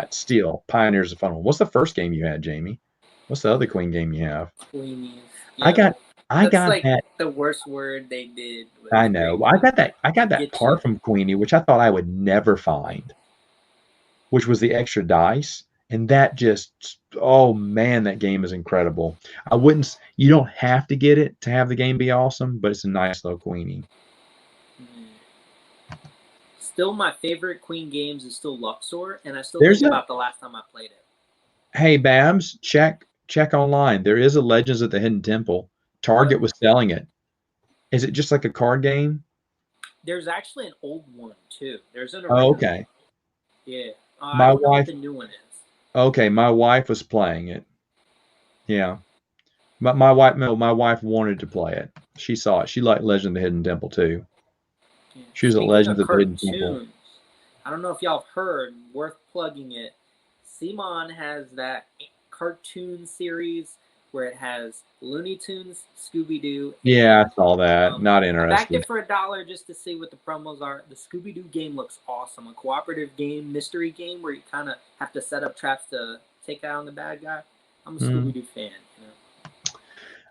still, Pioneer's a fun one. What's the first game you had, Jamie? What's the other Queen game you have? Queenies. I got like that. The worst word they did. I know. I got that Parfum Queenie, which I thought I would never find, which was the extra dice. And that just, oh man, that game is incredible. You don't have to get it to have the game be awesome, but it's a nice little Queenie. Still, my favorite Queen games is still Luxor, and I still think about the last time I played it. Hey, Babs, check online. There is a Legends at the Hidden Temple. Target was selling it. Is it just like a card game? There's actually an old one too. There's an original. Oh, okay. Yeah. My I don't know wife. what the new one is. Okay, my wife was playing it. Yeah. My wife wanted to play it. She saw it. She liked Legend of the Hidden Temple too. Yeah. She was a Legend of the Hidden Temple. I don't know if y'all have heard, worth plugging it. Simon has that cartoon series where it has Looney Tunes, Scooby-Doo. Yeah, I saw that. Not interested. I backed it for $1 just to see what the promos are. The Scooby-Doo game looks awesome. A cooperative game, mystery game where you kind of have to set up traps to take out on the bad guy. I'm a Scooby-Doo fan.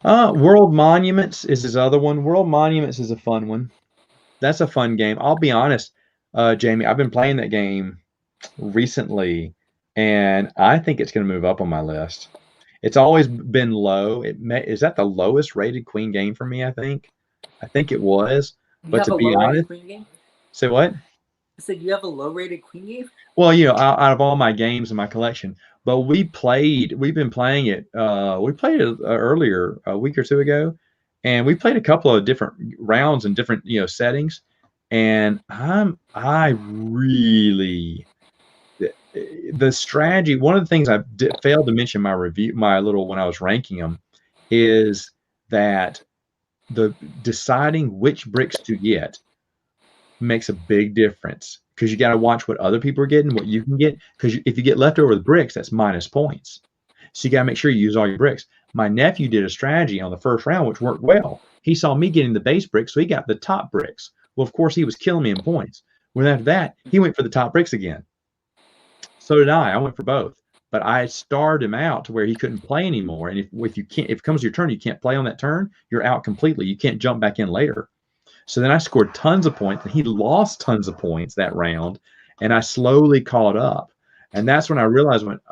World Monuments is his other one. World Monuments is a fun one. That's a fun game. I'll be honest, Jamie, I've been playing that game recently, and I think it's going to move up on my list. It's always been low. Is that the lowest rated Queen game for me? I think it was. But to be honest, Queen game? Say what? I said you have a low rated Queen game? Well, out of all my games in my collection, but we've been playing it. We played it earlier a week or two ago, and we played a couple of different rounds in different settings, and I really. The strategy, one of the things I failed to mention in my review, when I was ranking them, is that the deciding which bricks to get makes a big difference because you got to watch what other people are getting, what you can get. Because if you get leftover bricks, that's minus points. So you got to make sure you use all your bricks. My nephew did a strategy on the first round, which worked well. He saw me getting the base bricks, so he got the top bricks. Well, of course, he was killing me in points. Well, after that, he went for the top bricks again. So did I. I went for both, but I starved him out to where he couldn't play anymore. And if it comes to your turn, you can't play on that turn. You're out completely. You can't jump back in later. So then I scored tons of points, and he lost tons of points that round, and I slowly caught up. And that's when I realized, it's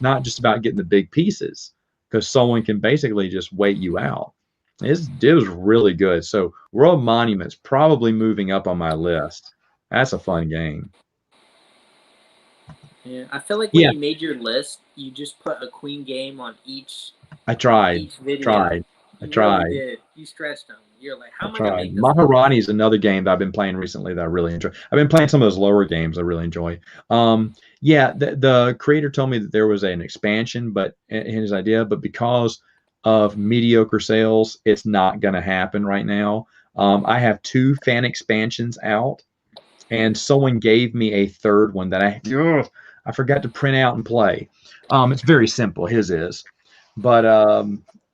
not just about getting the big pieces because someone can basically just wait you out. It was really good. So World Monuments probably moving up on my list. That's a fun game. Yeah, I feel like when you made your list, you just put a Queen game on each. I tried. Each video. I tried. Really did. You stretched them. You're like, how am I tried. gonna make this? Maharani is another game that I've been playing recently that I really enjoy. I've been playing some of those lower games I really enjoy. The creator told me that there was an expansion, but in his idea, but because of mediocre sales, it's not going to happen right now. I have 2 fan expansions out, and someone gave me a third one that I forgot to print out and play. It's very simple. His is, but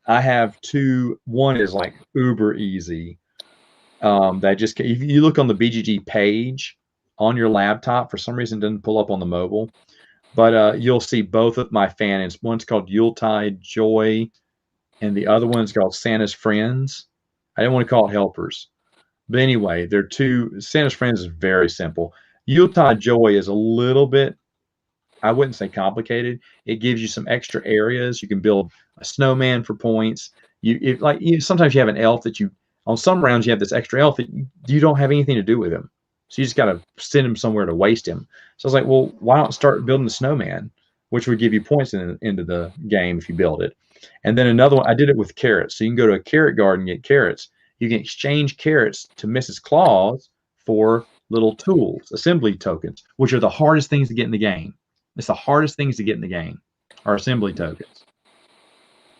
I have 2. One is like uber easy. That just, if you look on the BGG page on your laptop, for some reason it doesn't pull up on the mobile, but you'll see both of my fans. One's called Yuletide Joy, and the other one's called Santa's Friends. I didn't want to call it Helpers, but anyway, they're 2. Santa's Friends is very simple. Yuletide Joy is a little bit, I wouldn't say complicated. It gives you some extra areas. You can build a snowman for points. Sometimes you have an elf that on some rounds you have this extra elf that you don't have anything to do with him. So you just got to send him somewhere to waste him. So I was like, well, why not start building the snowman, which would give you points into the game if you build it. And then another one, I did it with carrots. So you can go to a carrot garden and get carrots. You can exchange carrots to Mrs. Claus for little tools, assembly tokens, which are the hardest things to get in the game. It's the hardest things to get in the game are assembly tokens.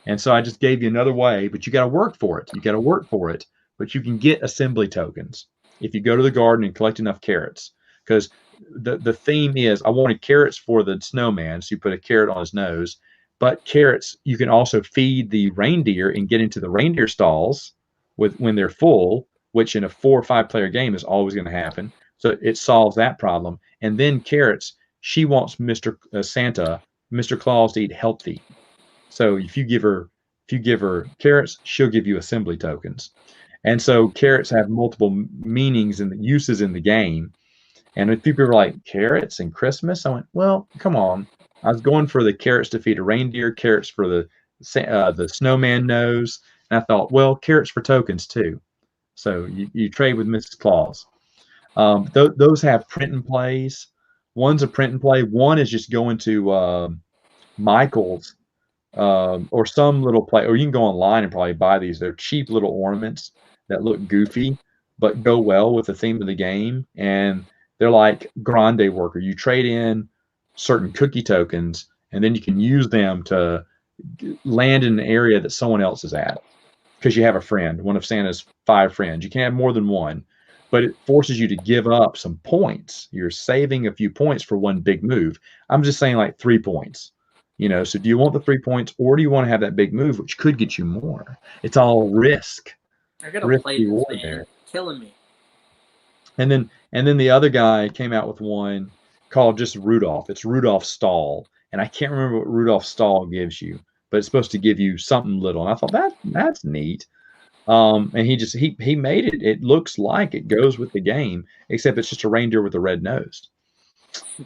And so I just gave you another way, but you got to work for it. You got to work for it, but you can get assembly tokens if you go to the garden and collect enough carrots. Because the theme is I wanted carrots for the snowman, so you put a carrot on his nose. But carrots, you can also feed the reindeer and get into the reindeer stalls when they're full, which in a 4 or 5 player game is always going to happen. So it solves that problem. And then carrots, she wants Mr. Santa, Mr. Claus to eat healthy. So if you give her carrots, she'll give you assembly tokens. And so carrots have multiple meanings and uses in the game. And if people are like, carrots and Christmas, I went, well, come on. I was going for the carrots to feed a reindeer, carrots for the snowman nose. And I thought, well, carrots for tokens too. So you trade with Mrs. Claus. Those have print and plays. One's a print and play. One is just going to Michael's or some little play, or you can go online and probably buy these. They're cheap little ornaments that look goofy, but go well with the theme of the game. And they're like grande worker. You trade in certain cookie tokens, and then you can use them to land in an area that someone else is at because you have a friend, one of Santa's 5 friends. You can't have more than one, but it forces you to give up some points. You're saving a few points for one big move. I'm just saying like 3 points. So do you want the 3 points, or do you want to have that big move, which could get you more? It's all risk. I gotta play this, man. There. Killing me. And then the other guy came out with one called just Rudolph. It's Rudolph's Stall, and I can't remember what Rudolph's Stall gives you, but it's supposed to give you something little. And I thought that's neat. And he made it. It looks like it goes with the game, except it's just a reindeer with a red nose.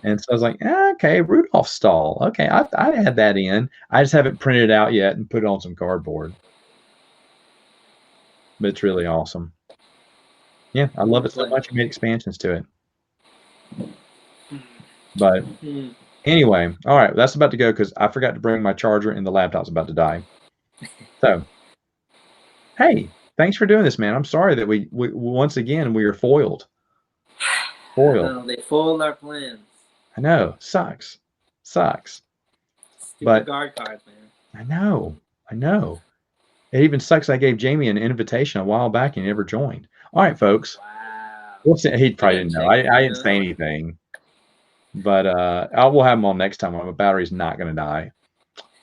And so I was like, okay, Rudolph's Stall. Okay, I had that in. I just haven't printed it out yet and put it on some cardboard. But it's really awesome. Yeah, I love it so much. I made expansions to it. But anyway, all right, that's about to go because I forgot to bring my charger and the laptop's about to die. So, hey, thanks for doing this, man. I'm sorry that we once again we are foiled. No, they foiled our plans. I know, sucks. Stupid guard cards, man. I know. It even sucks. I gave Jamie an invitation a while back and he never joined. All right, folks. Wow. He probably didn't know. I didn't say anything, but I will have him on next time when my battery's not going to die.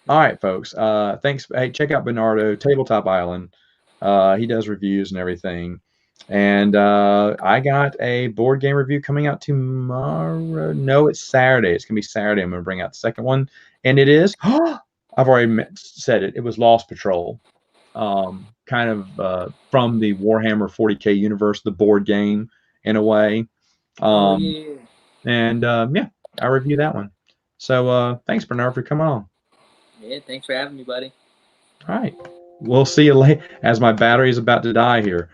All right, folks. Thanks. Hey, check out Bernardo, Tabletop Island. He does reviews and everything. And I got a board game review coming out tomorrow. No, it's Saturday. It's going to be Saturday. I'm going to bring out the second one. And it is, I've already said it. It was Lost Patrol. Kind of from the Warhammer 40K universe, the board game in a way. And yeah, I reviewed that one. So thanks, Bernard, for coming on. Yeah, thanks for having me, buddy. All right. We'll see you later as my battery is about to die here.